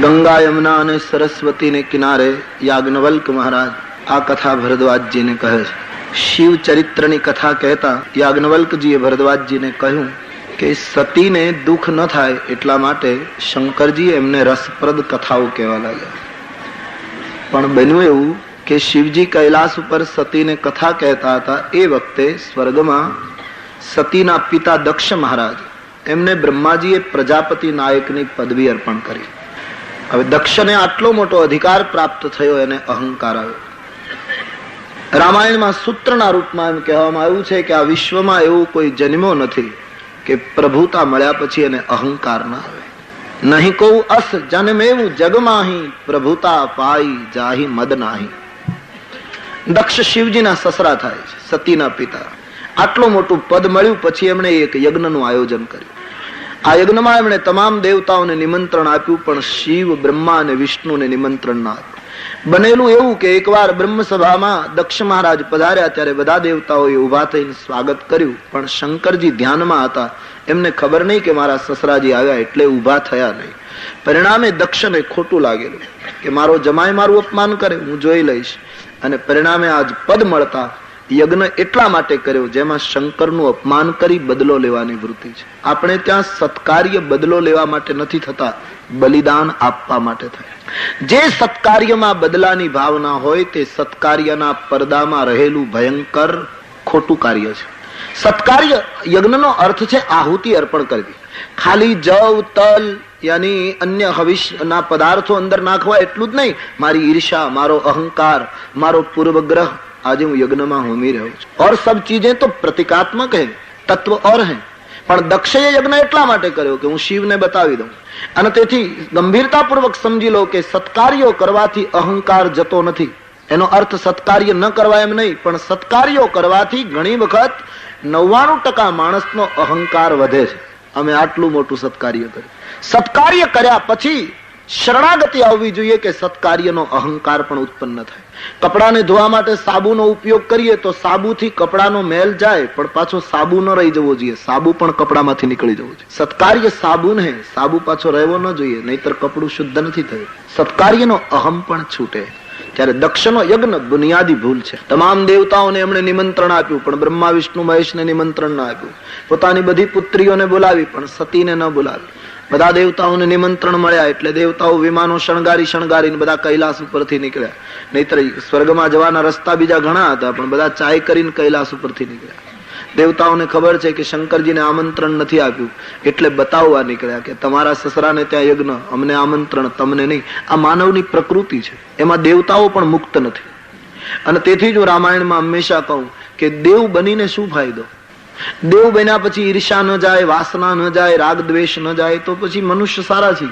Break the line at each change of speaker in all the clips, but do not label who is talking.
ગંગા યમુના અને સરસ્વતીને કિનારે યાજ્ઞવલ્ક મહારાજ આ કથા ભરદ્વાજજીને કહે છે. શિવ ચરિત્રની કથા કહેતા યાજ્ઞવલ્કજીએ ભરદ્વાજજીને કહ્યું કે સતીને દુઃખ ન થાય એટલા માટે શંકરજી એમને રસપ્રદ કથાઓ કહેવા લાગ્યા. પણ બન્યું એવું કે શિવજી કૈલાસ ઉપર સતીને કથા કહેતા હતા એ વખતે સ્વર્ગમાં સતીના પિતા દક્ષ મહારાજ એમને બ્રહ્માજીએ પ્રજાપતિ નાયકની પદવી અર્પણ કરી. હવે દક્ષને આટલો મોટો અધિકાર પ્રાપ્ત થયો, એને અહંકાર આવ્યો. રામાયણમાં સૂત્રના રૂપમાં એમ કહેવામાં આવ્યું છે કે આ વિશ્વમાં એવું કોઈ જન્મ્યો નથી કે પ્રભુતા મળ્યા પછી એને અહંકાર ના આવે. નહીં કહું અસ જન્મેવું જગમાહી પ્રભુતા પાઈ જાહી મદ નાહી. દક્ષ શિવજીના સસરા થાય છે, સતીના પિતા. આટલું મોટું પદ મળ્યું પછી એમણે એક યજ્ઞનું આયોજન કર્યું. આ યજ્ઞમાં એમણે તમામ દેવતાઓને નિમંત્રણ આપ્યું, પણ શિવ, બ્રહ્મા અને વિષ્ણુને નિમંત્રણ ના આપ્યું. બનેલું એવું કે એકવાર બ્રહ્મસભામાં દક્ષ મહારાજ પધાર્યા ત્યારે બધા દેવતાઓએ ઉભા થઈને સ્વાગત કર્યું, પણ શંકરજી ધ્યાનમાં હતા. એમને ખબર નહીં કે મારા સસરાજી આવ્યા એટલે ઉભા થયા નહીં. પરિણામે દક્ષને ખોટું લાગેલું કે મારો જમાઈ મારું અપમાન કરે, હું જોઈ લઈશ. અને પરિણામે આજ પદ મળતા યજ્ઞ એટલા માટે કર્યો જેમાં શંકરનું અપમાન કરી બદલો લેવાની વૃત્તિ છે. આપણે ત્યાં સત્કાર્ય બદલો લેવા માટે નથી થતા, બલિદાન આપવા માટે થાય. જે સત્કાર્યમાં બદલાની ભાવના હોય તે સત્કાર્યના પડદામાં રહેલું ભયંકર ખોટું કાર્ય છે. સત્કાર્ય યજ્ઞનો અર્થ છે આહુતિ અર્પણ કરવી. ખાલી જવ, તલ યાની અન્ય હવિષના પદાર્થો અંદર નાખવા એટલું જ નહીં. મારી ઈર્ષા, મારો અહંકાર, મારો પૂર્વગ્રહ આજે હું યજ્ઞમાં હોમી રહ્યો છું. और सब चीजें तो प्रतीकात्मक है, तत्व और है. પણ દક્ષે યજ્ઞ એટલા માટે કર્યો કે હું શિવને બતાવી દઉં. અને તેથી ગંભીરતાપૂર્વક સમજી લો કે સત્કાર્યો કરવાથી અહંકાર જતો નથી. એનો અર્થ સત્કાર્ય ન કરવા એમ નહીં, પણ સત્કાર્યો કરવાથી ઘણી વખત 99% માણસનો અહંકાર વધે છે. અમે આટલું મોટું સત્કાર્ય કર્યું. સત્કાર્ય કર્યા પછી શરણાગતિ આવવી જોઈએ કે સત્કાર્યનો અહંકાર પણ ઉત્પન્ન થાય. કપડાને ધોવા માટે સાબુનો ઉપયોગ કરીએ તો સાબુથી કપડાનો મેલ જાય, પણ પાછો સાબુ ન રહી જવો જોઈએ, સાબુ પણ કપડામાંથી નીકળી જવું જોઈએ. સત્કાર્ય સાબુન હે, સાબુ પાછો રહેવો ન જોઈએ, નહીતર કપડું શુદ્ધ નથી થયું. સત્કાર્યનો અહમ પણ છૂટે. ત્યારે દક્ષનો યજ્ઞ બુનિયાદી ભૂલ છે. તમામ દેવતાઓને એમણે નિમંત્રણ આપ્યું, પણ બ્રહ્મા, વિષ્ણુ, મહેશને નિમંત્રણ ના આપ્યું. પોતાની બધી પુત્રીઓને બોલાવી, પણ સતીને ન બોલાવી. બધા દેવતાઓને નિમંત્રણ મળ્યા એટલે દેવતાઓ વિમાનો શણગારીને બધા કૈલાસ ઉપરથી નીકળ્યા. નહીતર સ્વર્ગમાં જવાના રસ્તા બીજા ઘણા હતા, પણ બધા ચાય કરીને કૈલાસ ઉપરથી નીકળ્યા. દેવતાઓને ખબર છે કે શંકરજીને આમંત્રણ નથી આપ્યું એટલે બતાવવા નીકળ્યા કે તમારા સસરાને ત્યાં યજ્ઞ, અમને આમંત્રણ, તમને નહીં. આ માનવની પ્રકૃતિ છે, એમાં દેવતાઓ પણ મુક્ત નથી. અને તેથી જ હું રામાયણમાં હંમેશા કહું કે દેવ બનીને શું ફાયદો? દેવ બન્યા પછી ઈર્ષા ન જાય, વાસના ન જાય, રાગ દ્વેષ ન જાય, તો પછી મનુષ્ય સારા છે.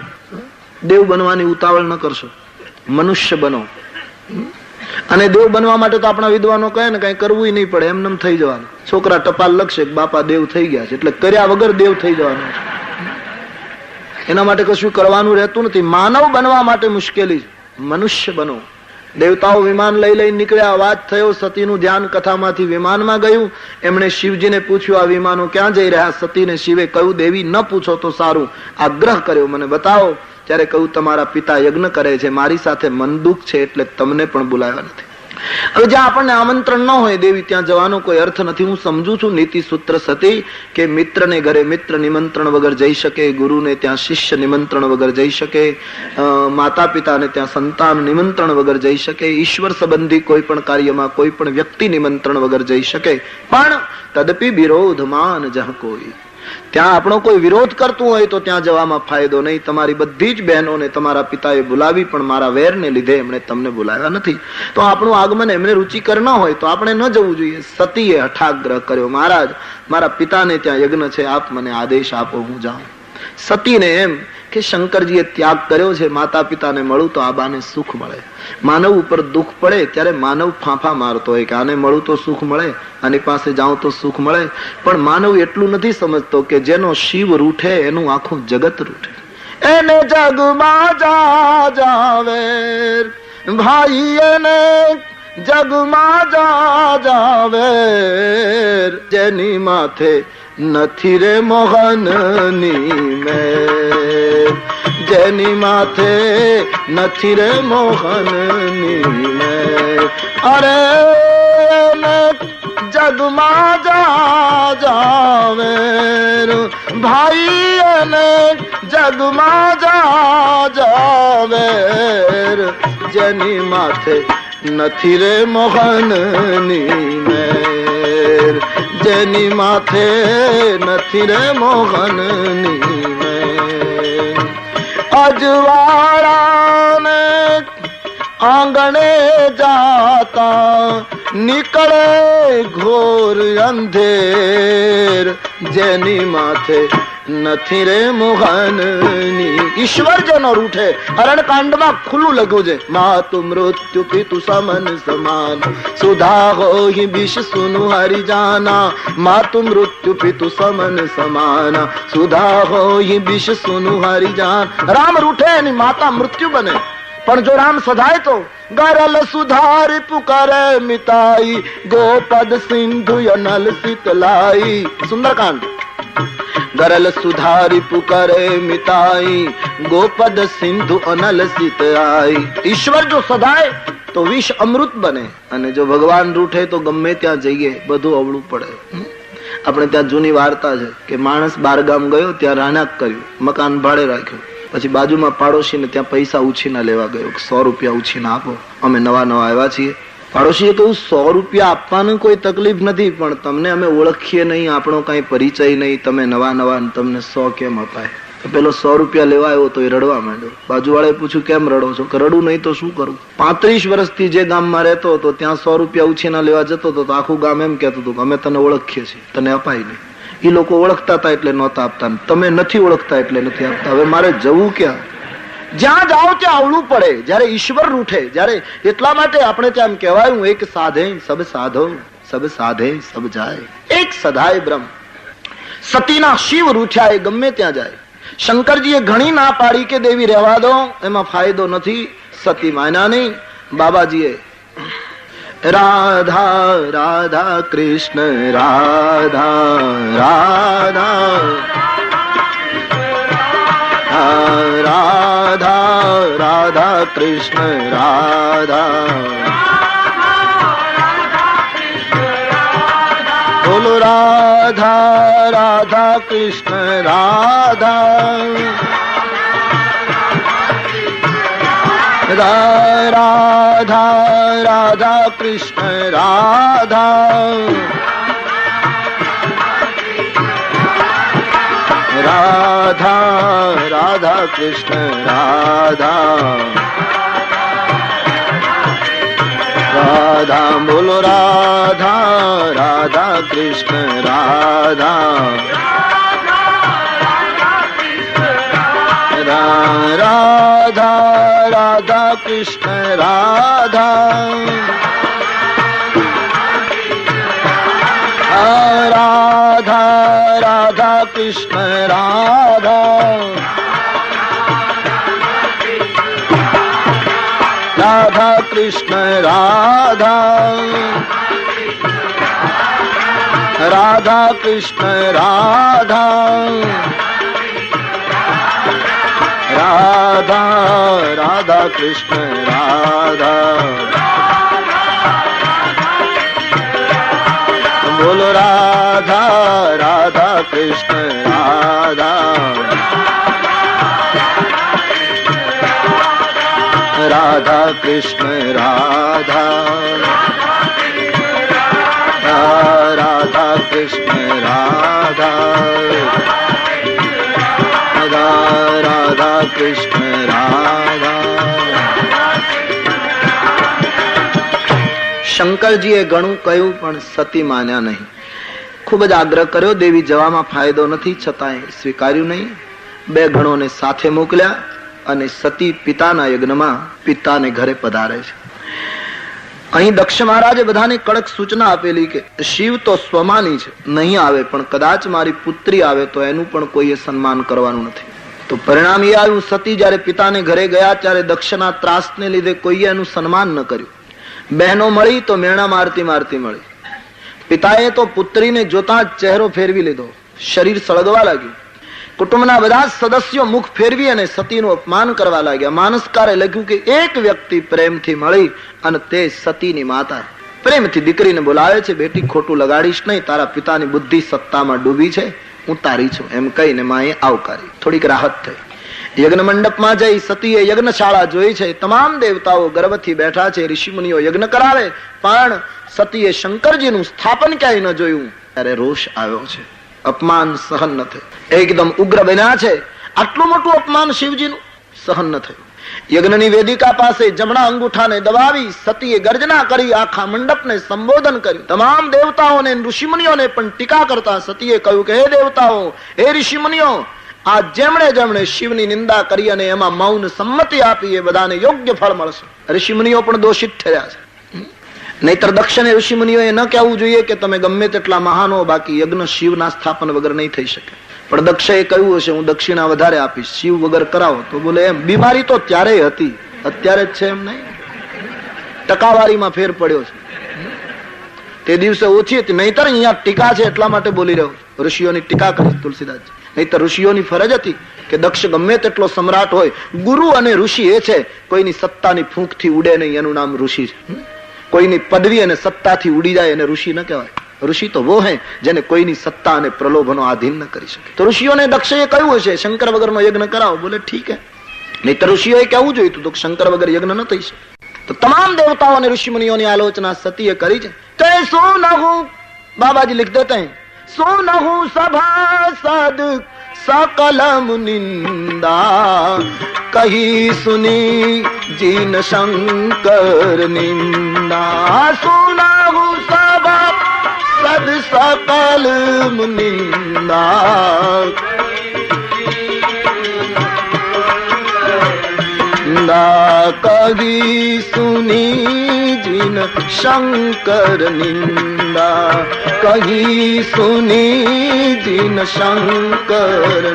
દેવ બનવાની ઉતાવળ ન કરશો, મનુષ્ય બનો. અને દેવ બનવા માટે તો આપણા વિદ્વાનો કહે ને કઈ કરવું નહીં પડે, એમનેમ થઈ જવાનું. છોકરા ટપાલ લખશે બાપા દેવ થઈ ગયા છે એટલે કર્યા વગર દેવ થઈ જવાનું છે. એના માટે કશું કરવાનું રહેતું નથી. માનવ બનવા માટે મુશ્કેલી છે, મનુષ્ય બનો. દેવતાઓ વિમાન લઈ લઈને નીકળ્યા. વાત થયો, સતીનું ધ્યાન કથામાંથી વિમાનમાં ગયું. એમણે શિવજીને પૂછ્યું આ વિમાનો ક્યાં જઈ રહ્યા? સતીને શિવે કહ્યું દેવી ન પૂછો તો સારું, આગ્રહ કર્યો મને બતાવો. ત્યારે કહ્યું તમારા પિતા યજ્ઞ કરે છે, મારી સાથે મન દુઃખ છે એટલે તમને પણ બોલાવ્યા નથી. હવે જ્યાં આપણને આમંત્રણ ન હોય દેવી ત્યાં જવાનો કોઈ અર્થ નથી. હું સમજુ છું નીતિ સૂત્ર સતી કે મિત્રને ઘરે મિત્ર નિમંત્રણ વગર જઈ શકે, ગુરુને ત્યાં શિષ્ય નિમંત્રણ વગર જઈ શકે, માતા પિતાને ત્યાં સંતાન નિમંત્રણ વગર જઈ શકે, ઈશ્વર સંબંધી કોઈ પણ કાર્યમાં કોઈ પણ વ્યક્તિ નિમંત્રણ વગર જઈ શકે. પણ તદપી વિરોધમાન જહ કોઈ, ત્યાં આપણો કોઈ વિરોધ કરતું હોય તો ત્યાં જવામાં ફાયદો નહીં. તમારી બધી જ બહેનોને તમારા પિતાએ બોલાવી, પણ મારા વેરને લીધે એમણે તમને બોલાવ્યા નથી. તો આપણું આગમન એમને રુચિકર ન હોય તો આપણે ન જવું જોઈએ. સતીએ હઠાગ્રહ કર્યો, મહારાજ મારા પિતાને ત્યાં યજ્ઞ છે, આપ મને આદેશ આપો, હું જાઉં. સતીને એમ કે શંકરજીએ ત્યાગ કર્યો છે, માતા પિતાને મળું તો આબાને સુખ મળે. માનવ ઉપર દુઃખ પડે ત્યારે માનવ ફાંફા મારતો હોય કે આને મળું તો સુખ મળે, આની પાસે જાઉં તો સુખ મળે. પણ માનવ એટલું નથી સમજતો કે જેનો શિવ રૂઠે એનું આખું જગત રૂઠે. એને જગમાં જાવે ભાઈ, એને જગમાં જાવે, જેની માથે નથી રે મોહનની મેર, જેની માથે નથી રે મોહનની મેર. અરે જગમાં જાવે ભાઈ અને જગમાં જાવે જેની માથે નથી રે મોહનની મેર. જેની માથે નથી રે મોહનની મેર. અજવાળાને આંગણે જાતા નીકળે ઘોર અંધેર. જેની માથે નથી રે મોહનની. ઈશ્વર જેનો રૂઠે અરણકાંડમાં ખુલ્લું લખ્યું છે, માતુ મૃત્યુ પિતુ સમન સમાન સુધા હોઈ બીશ સુનુ હરિ જાના. માતુ મૃત્યુ પિતુ સમન સમાન સુધા હોઈ બીશ સુનુ હરિ જાન. રામ રૂઠે એની માતા મૃત્યુ બને, પણ જો રામ સધાય તો ગરલ સુધારી પુકારે મિતાઈ ગોપદ સિંધુ અનલ શીતલાઈ. સુંદરકાંડ. ગરલ સુધારી પુકારે મિતાઈ ગોપદ સિંધુ અનલ શીતલાઈ. ઈશ્વર જો સધાય તો વિષ અમૃત બને, અને જો ભગવાન રૂઠે તો ગમે ત્યાં જઈએ બધું અવળું પડે. આપણે ત્યાં જૂની વાર્તા છે કે માણસ બારગામ ગયો, ત્યાં રાણાક કર્યું, મકાન ભાડે રાખ્યું. પછી બાજુમાં પાડોશીને ત્યાં પૈસા ઉછીના લેવા ગયો, 100 રૂપિયા ઉછીના આપો, અમે નવા નવા આવ્યા છીએ. પાડોશીએ કહ્યું 100 રૂપિયા આપવાનું કોઈ તકલીફ નથી, પણ તમને અમે ઓળખીએ નહીં, આપણો કઈ પરિચય નહીં, તમે નવા નવા, તમને 100 કેમ અપાય? તો પેલો 100 રૂપિયા લેવા આવ્યો તો એ રડવા માંડ્યો. બાજુવાળાએ પૂછ્યું કેમ રડો છો? કે રડું નહીં તો શું કરું? 35 વર્ષથી જે ગામમાં રહેતો હતો ત્યાં 100 રૂપિયા ઉછીના લેવા જતો હતો તો આખું ગામ એમ કહેતું હતું કે અમે તને ઓળખીએ છીએ, તને અપાય નહીં. એ લોકો ઓળખતા હતા એટલે નહોતા આપતા, તમે નથી ઓળખતા એટલે નથી આપતા. હવે મારે જવું ક્યાં? જ્યાં જાઓ ત્યાં આવડું પડે જયારે ઈશ્વર રૂઠે. જયારે એટલા માટે આપણે ત્યાં કહેવાયું, એક સાધે સબ સાધો, સબ સાધે સબ જાય. એક સદાય બ્રહ્મ. સતીના શિવ રૂઠ્યા, એ ગમે ત્યાં જાય. શંકરજીએ ઘણી ના પાડી કે દેવી રહેવા દો, એમાં ફાયદો નથી. સતી માન્યા નહીં. બાબાજીએ રાધા રાધા કૃષ્ણ રાધા રાધા રાધા રાધા કૃષ્ણ રાધા. બોલો રાધા રાધા કૃષ્ણ રાધા. રાધા રાધા કૃષ્ણ રાધા. રાધા રાધા કૃષ્ણ રાધા. રાધા બોલો રાધા રાધા કૃષ્ણ રાધા. રાધા રાધા કૃષ્ણ રાધા. રાધા રાધા કૃષ્ણ રાધા. રાધા કૃષ્ણ રાધા. રાધા કૃષ્ણ રાધા. રાધા રાધા કૃષ્ણ રાધા. બોલો રાધા રાધા કૃષ્ણ રાધા. રાધા કૃષ્ણ રાધા. રાધા કૃષ્ણ રાધા. રાધા કૃષ્ણ રાધા. શંકરજીએ ઘણું કહ્યું પણ સતી માન્યા નહીં. ખૂબ જ આગ્રહ કર્યો, દેવી જવામાં ફાયદો નથી, છતાંય સ્વીકાર્યું નહીં. 2 ગણોને સાથે મોકલ્યા અને સતી પિતાના યજ્ઞમાં પિતાને ઘરે પધારે છે. અહીં દક્ષ મહારાજે બધાને કડક સૂચના આપેલી કે શિવ તો સ્વમાની છે, નહીં આવે, પણ કદાચ મારી પુત્રી આવે તો એનું પણ કોઈએ સન્માન કરવાનું નથી. તો પરિણામ એ આવ્યું, સતી જયારે પિતાને ઘરે ગયા ત્યારે દક્ષના ત્રાસને લીધે કોઈએ એનું સન્માન ન કર્યું. બહેનો મળી તો મેણા મારતી મારતી મળી. પિતાએ તો પુત્રીને જોતા જ ચહેરો ફેરવી લીધો, શરીર સળગવા લાગ્યું. કુટુંબના બધા સદસ્યો મુખ ફેરવી અને સતીનું અપમાન કરવા લાગ્યા. માનસકારે લખ્યું કે એક વ્યક્તિ પ્રેમથી મળી અને તે સતીની માતા પ્રેમથી દીકરીને બોલાવે છે, બેટી ખોટું લગાડીશ નહીં, તારા પિતાની બુદ્ધિ સત્તામાં ડૂબી છે, હું તારી છું એમ કહીને માએ આવકારી. થોડીક રાહત થઈ. યજ્ઞ મંડપમાં જઈ સતીએ યજ્ઞશાળા જોઈ છે. તમામ દેવતાઓ ગર્ભથી બેઠા છે, ઋષિમુનિઓ યજ્ઞ કરાવે, પણ સતીએ શંકરજીનું સ્થાપન ક્યાંય ન જોયું. ત્યારે રોષ આવ્યો છે, અપમાન સહન ન થયું, એકદમ ઉગ્ર બન્યા છે. આટલું મોટું અપમાન શિવજીનું સહન ન થયું. યજ્ઞની વેદિકા પાસે જમણા અંગૂઠાને દબાવી સતીએ ગર્જના કરી, આખા મંડપને સંબોધન કર્યું. તમામ દેવતાઓને ઋષિમુનિઓને પણ ટીકા કરતા સતીએ કહ્યું કે હે દેવતાઓ, હે ઋષિમુનિઓ, આ જેમણે શિવની નિંદા કરી અને એમાં મૌન સંમતિ આપી એ બધાને યોગ્ય ફળ મળશે. ઋષિમુનિઓ પણ દોષિત ઠર્યા છે. નહીતર દક્ષને ઋષિમુનિઓએ ન કહેવું જોઈએ કે તમે ગમે તેટલા મહાનો, બાકી યજ્ઞ શિવના સ્થાપન વગર નહીં થઈ શકે. પણ દક્ષે કહ્યું હશે હું દક્ષિણા વધારે આપીશ, શિવ વગર કરાવો. તો બોલે એમ બીમારી તો ત્યારે હતી, અત્યારે જ છે એમ નહીં. ટકાવારીમાં ફેર પડ્યો છે. તે દિવસે ઓછી હતી, નહીતર અહીંયા ટીકા છે એટલા માટે બોલી રહ્યો. ઋષિઓની ટીકા કરી તુલસીદાસજી. નહીતર ઋષિઓની ફરજ હતી કે દક્ષ ગમે તેટલો સમ્રાટ હોય, ગુરુ અને ઋષિ એ છે કોઈની સત્તાની ફૂંકથી ઉડે નહીં, એનું નામ ઋષિ છે. કોઈની પદવી અને સત્તાથી ઉડી જાય એને ઋષિ ન કહેવાય. ઋષિ તો વો હે જેને કોઈની સત્તા અને પ્રલોભનો આધીન ન કરી શકે. તો ઋષિઓને દક્ષએ કહ્યું હશે શંકર વગરનો યજ્ઞ કરાવો. બોલે ઠીક હે. નહીં તો ઋષિઓએ કહેવું જોઈતું તો શંકર વગર યજ્ઞ ન થઈ શકે. તો તમામ દેવતાઓ અને ઋષિમુનિઓની આલોચના સતીએ કરી છે. તો સુનહુ, બાબાજી लिख देते हैं, सुनहु सभासद सकल मुनिंदा, कही सुनी जीन शंकर निंदा. सुनहु सभासद सकल मुनिंदा, कही सुनी जीन शंकर निंदा, कही सुनी જીન શંકર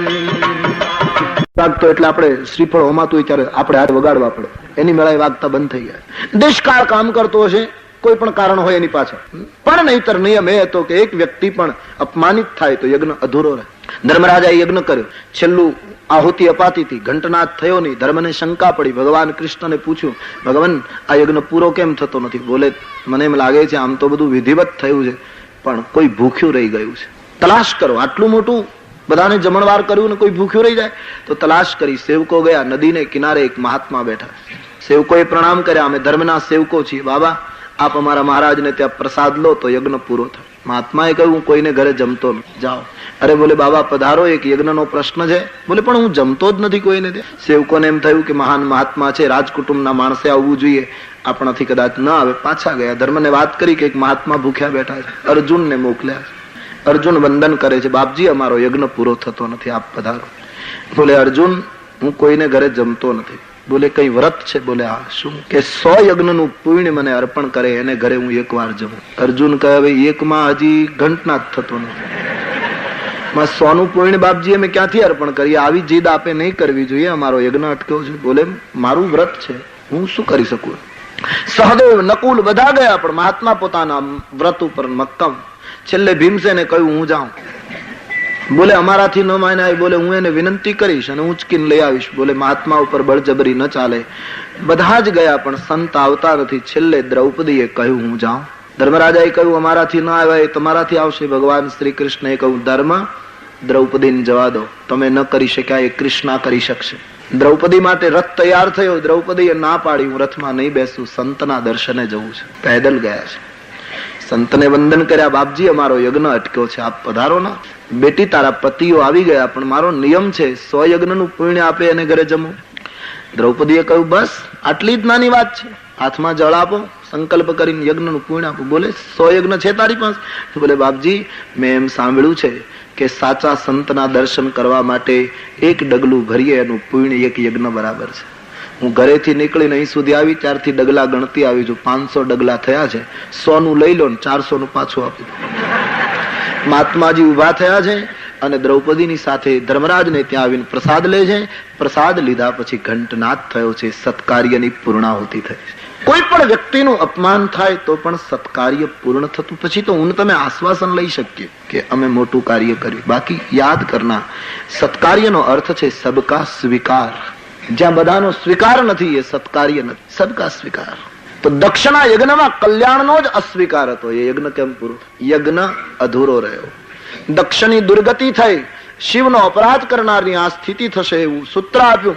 વાગતો એટલે આપણે શ્રીફળ હોમાતું ત્યારે આપણે હાથ વગાડવા પડે. એની મેળાએ વાગતા બંધ થઈ ગયા. દેશકાળ કામ કરતો હશે, કોઈ પણ કારણ હોય એની પાછળ. પણ નહીતર નિયમ એ હતો કે એક વ્યક્તિ પણ અપમાનિત થાય તો યજ્ઞ અધૂરો રહે. ધર્મરાજાએ યજ્ઞ કર્યો, છેલ્લું આહુતિ અપાતી હતી, ઘંટનાદ થયો નહીં. ધર્મને શંકા પડી. ભગવાન કૃષ્ણને પૂછ્યું, ભગવાન આ યજ્ઞ પૂરો કેમ થતો નથી? બોલે મને એમ લાગે છે આમ તો બધું વિધિવત થયું છે, પણ કોઈ ભૂખ્યું રહી ગયું છે. તલાશ કરો. આટલું મોટું બધાને જમણવાર કર્યું ને કોઈ ભૂખ્યું રહી જાય તો તલાશ કરી. સેવકો ગયા, નદીને કિનારે એક મહાત્મા બેઠા. સેવકોએ પ્રણામ કર્યા, અમે ધર્મના સેવકો છીએ, બાબા આપ અમારા મહારાજને ત્યાં પ્રસાદ લો તો યજ્ઞ પૂરો થાય. મહાત્માએ કહ્યું હું કોઈને ઘરે જમતો નથી, જાઓ. અરે બોલે બાબા પધારો, એક યજ્ઞનો પ્રશ્ન છે. બોલે પણ હું જમતો જ નથી કોઈને ત્યાં. સેવકોને એમ થયું કે મહાન મહાત્મા છે, રાજકુટુંબના માણસે આવવું જોઈએ, આપણાથી કદાચ ન આવે. પાછા ગયા, ધર્મને વાત કરી કે એક મહાત્મા ભૂખ્યા બેઠા છે, અર્જુનને મોકલ્યા છે. અર્જુન વંદન કરે છે, બાપજી અમારો યજ્ઞ પૂરો થતો નથી, આપ પધારો. બોલે અર્જુન હું કોઈને ઘરે જમતો નથી. બોલે કઈ વ્રત છે? બોલે હા. શું? કે 100 યજ્ઞનું પુણ્ય મને અર્પણ કરે એને ઘરે હું એકવાર જમું. અર્જુન કહે હવે એકમાં હજી ઘંટના જ થતો નથી, 100 નું પુણ્ય બાપજી અમે ક્યાંથી અર્પણ કરીએ? આવી જીદ આપે નહીં કરવી જોઈએ, અમારો યજ્ઞ અટક્યો છે. બોલે મારું વ્રત છે, હું શું કરી શકું? સહદેવ નકુલ બધા ગયા, પણ મહાત્મા પોતાના વ્રત ઉપર મક્કમ. છેલ્લે ભીમસેને કહ્યું હું જાઉં. બોલે અમારાથી ન માન્યા. બોલે હું એને વિનંતી કરીશ અને ઉંચકીને લઈ આવીશ. બોલે મહાત્મા ઉપર બળજબરી ન ચાલે. બધા જ ગયા પણ સંત આવતા નથી. છેલ્લે દ્રૌપદીએ કહ્યું હું જાઉં. ધર્મરાજાએ કહ્યું અમારાથી ન આવ્યા એ તમારાથી આવશે. ભગવાન શ્રી કૃષ્ણએ કહ્યું ધર્મ દ્રૌપદીને જવા દો, તમે ન કરી શક્યા એ કૃષ્ણા કરી શકશે. દ્રૌપદી માટે રથ તૈયાર થયો. દ્રૌપદીએ ના પાડી, હું રથમાં નહીં બેસું, સંતના દર્શને જવું છે. પેદલ ગયા છે. સંતને વંદન કર્યા, બાપજી અમારો યજ્ઞ અટક્યો છે, આપ પધારો ના. બેટી તારા પતિઓ આવી ગયા, પણ મારો નિયમ છે 100 યજ્ઞનું પુણ્ય આપે એને ઘરે જમો. દ્રૌપદીએ કહ્યું બસ આટલી જ નાની વાત છે, હાથમાં જળ આપો, સંકલ્પ કરીને યજ્ઞનું પુણ્ય આપો. બોલે 100 યજ્ઞ છે તારી પાસે? બોલે બાપજી મેં એમ સાંભળ્યું છે કે સાચા સંતના દર્શન કરવા માટે એક ડગલું ભરીએ એનું પુણ્ય એક યજ્ઞ બરાબર છે. હું ઘરેથી નીકળીને અહીં સુધી આવી ત્યારથી ડગલા ગણતી આવી છું, 500 ડગલા થયા છે. 100 નું લઈ લો ને 400 નું પાછું આપી દો. મહાત્માજી ઉભા થયા છે અને દ્રૌપદીની સાથે ધર્મરાજને ત્યાં આવીને પ્રસાદ લે છે. પ્રસાદ લીધા પછી ઘંટનાદ થયો છે, સત્કાર્યની પૂર્ણાહુતિ થઈ છે. કોઈ પણ વ્યક્તિનું અપમાન થાય તો પણ સત્કાર્ય પૂર્ણ થતું પછી તો હું તમે આશ્વાસન લઈ શકીએ કે અમે મોટું કાર્ય કર્યું. બાકી યાદ કરના, સત્કાર્યનો અર્થ છે સબકા સ્વીકાર. જ્યાં બધાનો સ્વીકાર નથી એ સત્કાર્ય નથી, સબકા સ્વીકાર. તો દક્ષના યજ્ઞમાં કલ્યાણનો જ અસ્વીકાર હતો. એ યજ્ઞ કેમ પૂરો? યજ્ઞ અધૂરો રહ્યો. દક્ષની દુર્ગતિ થઈ, શિવનો અપરાધ કરનારની આ સ્થિતિ થશે એવું સૂત્ર આપ્યું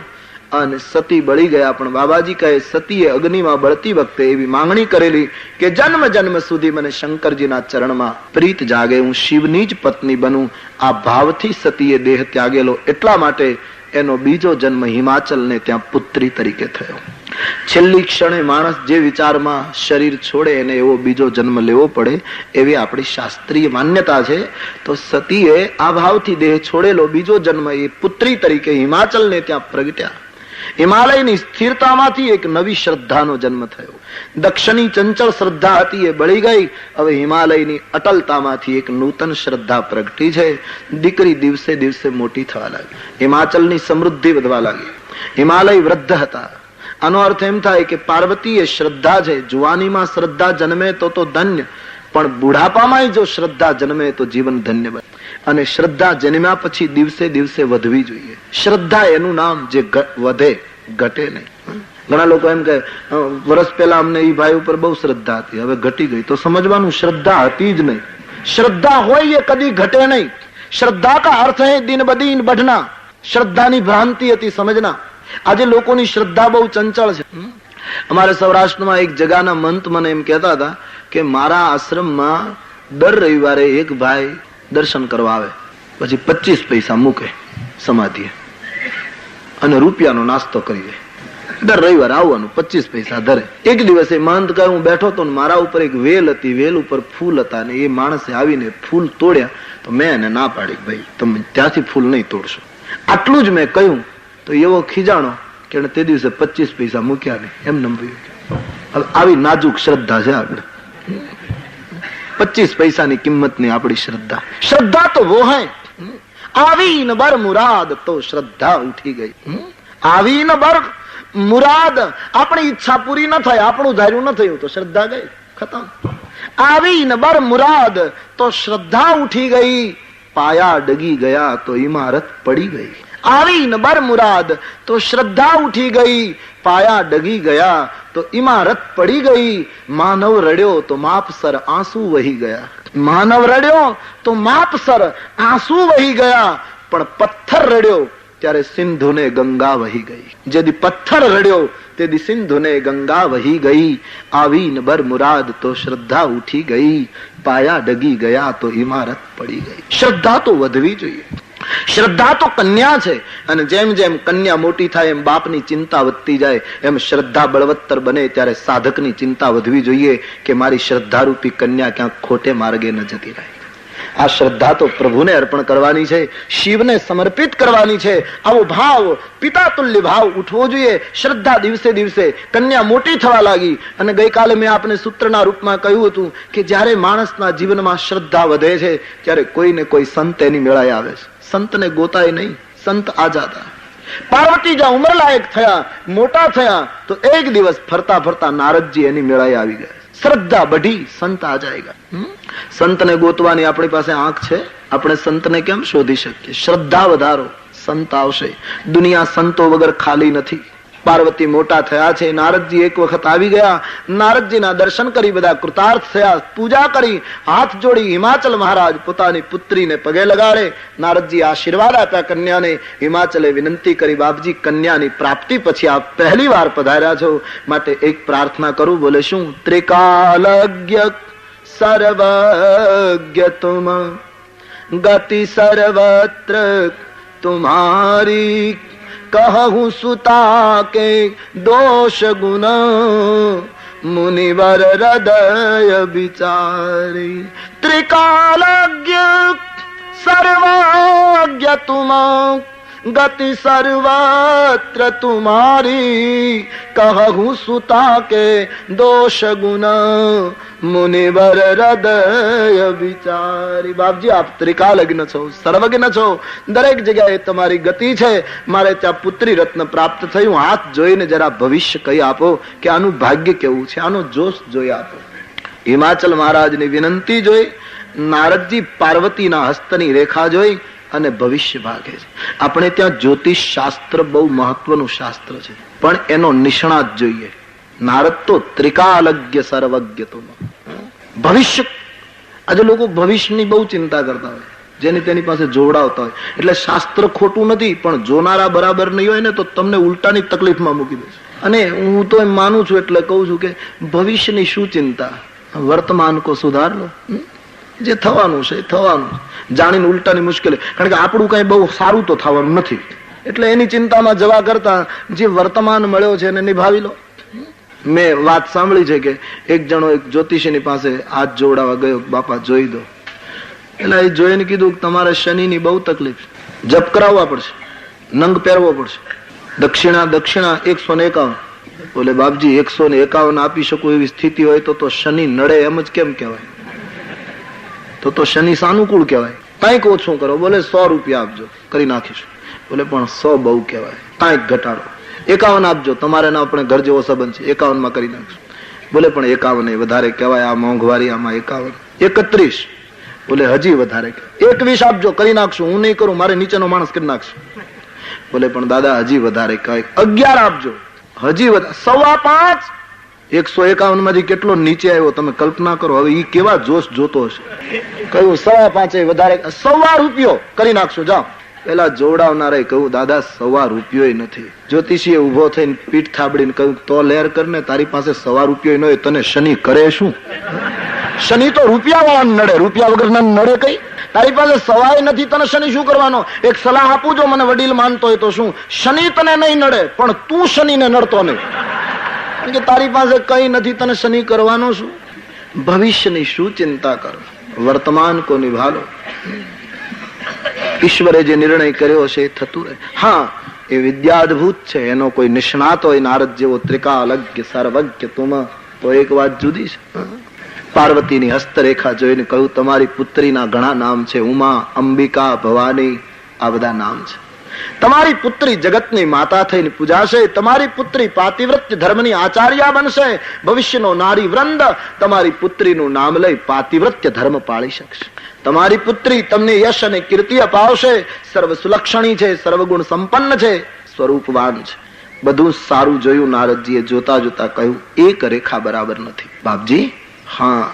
અને સતી બળી ગયા. પણ બાબાજી કહે સતીએ અગ્નિમાં બળતી વખતે એવી માંગણી કરેલી કે જન્મ જન્મ સુધી મને શંકરજીના ચરણમાં પ્રીત જાગે, હું શિવની જ પત્ની બનું. આ ભાવથી સતીએ દેહ ત્યાગેલો. એટલા માટે એનો બીજો જન્મ હિમાચલને ત્યાં પુત્રી તરીકે થયો. છેલ્લી ક્ષણે માણસ જે વિચારમાં શરીર છોડે એને એવો બીજો જન્મ લેવો પડે એવી આપણી શાસ્ત્રીય માન્યતા છે. તો સતીએ આ ભાવથી દેહ છોડેલો બીજો જન્મ એ પુત્રી તરીકે હિમાચલને ત્યાં પ્રગટ્યા. હિમાલયની સ્થિરતામાંથી એક નવી શ્રદ્ધાનો જન્મ થયો. દક્ષની ચંચળ શ્રદ્ધા હતી એ બળી ગઈ. હવે હિમાલયની અટલતામાંથી એક નૂતન શ્રદ્ધા પ્રગટી છે. દીકરી દિવસે દિવસે મોટી થવા લાગી. હિમાચલની સમૃદ્ધિ વધવા લાગી. હિમાલય વૃદ્ધ હતા. આનો અર્થ એમ થાય કે પાર્વતી એ શ્રદ્ધા છે. જુવાનીમાં શ્રદ્ધા જન્મે તો ધન્ય, પણ બુઢાપામાં જો શ્રદ્ધા જન્મે તો જીવન ધન્ય બને. અને શ્રદ્ધા જન્મ્યા પછી દિવસે દિવસે વધવી જોઈએ. શ્રદ્ધા એનું નામ જે વધે, ઘટે નહીં. ઘણા લોકો એમ કહે વર્ષ પહેલા અમને એ ભાઈ ઉપર બહુ શ્રદ્ધા હતી, હવે ઘટી ગઈ. તો સમજવાનું શ્રદ્ધા હતી જ નહીં. શ્રદ્ધા હોય એ કદી ઘટે નહીં. શ્રદ્ધા કા અર્થ હે દિન બદીન बढ़ना. શ્રદ્ધાની ભ્રાંતિ હતી, સમજના. આજે લોકોની શ્રદ્ધા બહુ ચંચળ છે. અમારે સૌરાષ્ટ્રમાં એક જગાના મંત મને એમ કહેતા હતા કે મારા આશ્રમમાં દર રવિવારે એક ભાઈ દર્શન કરવા આવે, પછી 25 પૈસા મૂકે સમાધિએ અને રૂપિયાનો નાસ્તો કરી દે. દર રવિવારે આવવાનું, 25 પૈસા ધરે. એક દિવસે મહંત કહે હું બેઠો તો મારા ઉપર એક વેલ હતી, વેલ ઉપર ફૂલ હતા ને એ માણસે આવીને ફૂલ તોડ્યા. તો મેં એને ના પાડી, ભાઈ તમે ત્યાંથી ફૂલ નહીં તોડશો. આટલું જ મેં કહ્યું તો એવો ખીજાણો કે તે દિવસે 25 પૈસા મૂક્યા નહીં, એમ નંબ્યું. હવે આવી નાજુક શ્રદ્ધા છે આપણે. 25 પૈસાની કિંમત ની આપણી શ્રદ્ધા. શ્રદ્ધા તો વો હૈ આવી ન બર મુરાદ, તો શ્રદ્ધા ઉઠી ગઈ. આવી ન બર મુરાદ, આપણી ઈચ્છા પૂરી ન થઈ, આપણું ધાર્યું ન થયું તો શ્રદ્ધા ગઈ, ખતમ. આવી ન બર મુરાદ, તો શ્રદ્ધા ઉઠી ગઈ. પાયા ડગી ગયા તો ઇમારત પડી ગઈ. આવી ન બર મુરાદ, તો શ્રદ્ધા ઉઠી ગઈ. પાયા ડગી ગયા તો ઇમારત પડી ગઈ. માનવ રડ્યો તો માપસર આંસુ વહી ગયા. માનવ રડ્યો તો માપસર આંસુ વહી ગયા. પણ પથ્થર રડ્યો ત્યારે સિંધુને ગંગા વહી ગઈ. જેદી પથ્થર રડ્યો તેદી સિંધુને ગંગા વહી ગઈ. આવી ન બર મુરાદ, તો શ્રદ્ધા ઉઠી ગઈ. પાયા ડગી ગયા તો ઇમારત પડી ગઈ. શ્રદ્ધા તો વધવી જોઈએ. શ્રદ્ધા તો કન્યા છે, અને જેમ જેમ કન્યા મોટી થાય એમ બાપની ચિંતા વધતી જાય, એમ શ્રદ્ધા બળવત્તર બને ત્યારે સાધકની ચિંતા વધવી જોઈએ કે મારી શ્રદ્ધારૂપી કન્યા ક્યાંક ખોટે માર્ગે ન જતી રહે. આ શ્રદ્ધા તો પ્રભુને અર્પણ કરવાની છે, શિવને સમર્પિત કરવાની છે. આવો ભાવ, પિતા તુલ્ય ભાવ ઉઠવો જોઈએ. શ્રદ્ધા દિવસે દિવસે કન્યા મોટી થવા લાગી. અને ગઈકાલે મેં આપને સૂત્રના રૂપમાં કહ્યું હતું કે જયારે માણસના જીવનમાં શ્રદ્ધા વધે છે ત્યારે કોઈને કોઈ સંત એની મેળાએ આવે છે. સંતને ગોતાય નહીં, સંત આ જાતા. પાર્વતી જ્યાં ઉંમર લાયક થયા, મોટા થયા, તો એક દિવસ ફરતા ફરતા નારદજી એની મેળાએ આવી ગયા. શ્રદ્ધા બઢી, સંત આ જાયગા. સંતને ગોતવાની આપણી પાસે આંખ છે, આપણે સંતને કેમ શોધી શકીએ? શ્રદ્ધા વધારો, સંત આવશે. દુનિયા સંતો વગર ખાલી નથી. પાર્વતી મોટા થયા છે. નારદજી એક વખત આવી ગયા. નારદજીના દર્શન કરી બધા કૃતાર્થ થયા. પૂજા કરી, હાથ જોડી હિમાચલ મહારાજ પોતાની પુત્રીને પગે લગાડે. નારદજી આશીર્વાદ આપ્યા કન્યાને. હિમાચલે વિનંતી કરી બાપજી કન્યાની પ્રાપ્તિ પછી આપ પહેલી વાર પધાર્યા છો, માટે એક પ્રાર્થના કરું. બોલે શું? ત્રિકાલજ્ઞ સર્વજ્ઞ તુમ, ગતિ સર્વત્ર તુમ્હારી, कहूं सुता के दोष गुण, मुनिवर हृदय विचारी. त्रिकालज्ञ सर्वज्ञ तुम, गति सर्वत्र तुम्हारी, कहूँ सुता के दोष गुण मुनिवर हृदय विचारी। बापजी आप त्रिकालज्ञ છો, સર્વજ્ઞ છો, દરેક જગ્યાએ તમારી ગતિ છે. મારે ત્યાં પુત્રી રત્ન પ્રાપ્ત થયું, હાથ જોઈને જરા ભવિષ્ય કહી આપો કે આનું ભાગ્ય કેવું છે, આનો જોશ જોઈ આપો. હિમાચલ મહારાજની વિનંતી જોઈ નારદજી પાર્વતીના હસ્તની રેખા જોઈ અને ભવિષ્ય ભાગે છે. આપણે ત્યાં જ્યોતિષ શાસ્ત્ર બહુ મહત્વનું શાસ્ત્ર છે, પણ એનો નિષ્ણાત જોઈએ. નારદ તો ત્રિકાલજ્ઞ સર્વજ્ઞ. તો ભવિષ્ય, આજે લોકો ભવિષ્યની બહુ ચિંતા કરતા હોય, જેની તેની પાસે જોવડાવતા હોય. એટલે શાસ્ત્ર ખોટું નથી, પણ જોનારા બરાબર નહીં હોય ને તો તમને ઉલટાની તકલીફમાં મૂકી દે છે. અને હું તો એમ માનું છું, એટલે કહું છું કે ભવિષ્યની શું ચિંતા, વર્તમાન કો સુધાર લો. જે થવાનું છે થવાનું, જાણીને ઉલટાની મુશ્કેલી. કારણ કે આપણું કઈ બહુ સારું તો થવાનું નથી, એટલે એની ચિંતામાં જવા કરતા જે વર્તમાન મળ્યો છે એને નિભાવી લો. મેં વાત સાંભળી છે કે એક જણો એક જ્યોતિષીની પાસે હાથ જોડાવા ગયો, બાપા જોઈ દો. એટલે એ જોઈને કીધું તમારે શનિની બહુ તકલીફ, જપ કરાવવા પડશે, નંગ પહેરવો પડશે, દક્ષિણા 151. બોલે બાપજી 151 આપી શકું એવી સ્થિતિ હોય તો શનિ નડે એમ જ કેમ કહેવાય? તો શનિ સાનુકૂળ કહેવાય. કંઈક ઓછું કરો. બોલે 100 રૂપિયા આપજો, કરી નાખીશું. બોલે પણ 100 બહુ કહેવાય, કંઈક ઘટાડો. 51 આપજો, તમારે ના આપણે ઘર જેવો સંબંધ છે, 51 કરી નાખશું. બોલે પણ 51 વધારે કહેવાય, આ મોંઘવારી, આમાં 51. 31. બોલે હજી વધારે. 21 આપજો, કરી નાખશું. હું નહીં કરું, મારે નીચેનો માણસ કરી નાખશું. બોલે પણ દાદા હજી વધારે કહેવાય. 11 આપજો, હજી વધારે. 5.25. 151 માંથી કેટલો નીચે આવ્યો તમે કલ્પના કરો. હવે ઈ કેવા જોશ જોતો હશે. કહ્યું 5.25 વધારે, 1.25 રૂપિયો કરી નાખશું, જાઓ. પેલા જોડાવનારે કહ્યું દાદા 1.25 રૂપિયો નથી. જ્યોતિષીએ ઉભો થઈને પીઠ થાબડીને કહ્યું તો લેર કરને, તારી પાસે 1.25 રૂપિયો ન હોય તને શનિ કરે શું? શનિ તો રૂપિયા વાળા નડે, રૂપિયા વગર નડે કઈ? તારી પાસે 1.25 નથી, તને શનિ શું કરવાનો? એક સલાહ આપું, જો મને વડીલ માનતો હોય તો શું, શનિ તને નહીં નડે, પણ તું શનિને નડતો નહીં. કે તારી પાસે કઈ નથી, તને શનિ કરવાનો શું? ભવિષ્યની શું ચિંતા કરો, વર્તમાન કો નિભાલો. ઈશ્વરે જે નિર્ણય કર્યો છે એ થતું રહે. હા, એ વિદ્યાદભૂત છે, એનો કોઈ નિષ્ણાત હોય નારદ જેવો ત્રિકાલજ્ઞ સર્વજ્ઞ તુમ, તો એક વાત જુદી છે. પાર્વતીની હસ્તરેખા જોઈને કહ્યું તમારી પુત્રીના ઘણા નામ છે, ઉમા, અંબિકા, ભવાની, આ બધા નામ છે. તમારી પુત્રી જગતની માતા થઈને પૂજાશે. તમારી પુત્રી પાતિવ્રત્ય ધર્મની આચાર્યા બનશે. ભવિષ્યનો નારી વૃંદ તમારી પુત્રીનું નામ લઈ પાતિવ્રત્ય ધર્મ પાળી શકશે. તમારી પુત્રી તમને યશ અને કીર્તિ અપાવશે. સર્વ સુલક્ષણી છે, સર્વગુણ સંપન્ન છે, સ્વરૂપવાન છે. બધું સારું જોયું નારદજીએ. જોતા જોતા કહ્યું એક રેખા બરાબર નથી. બાપજી હા,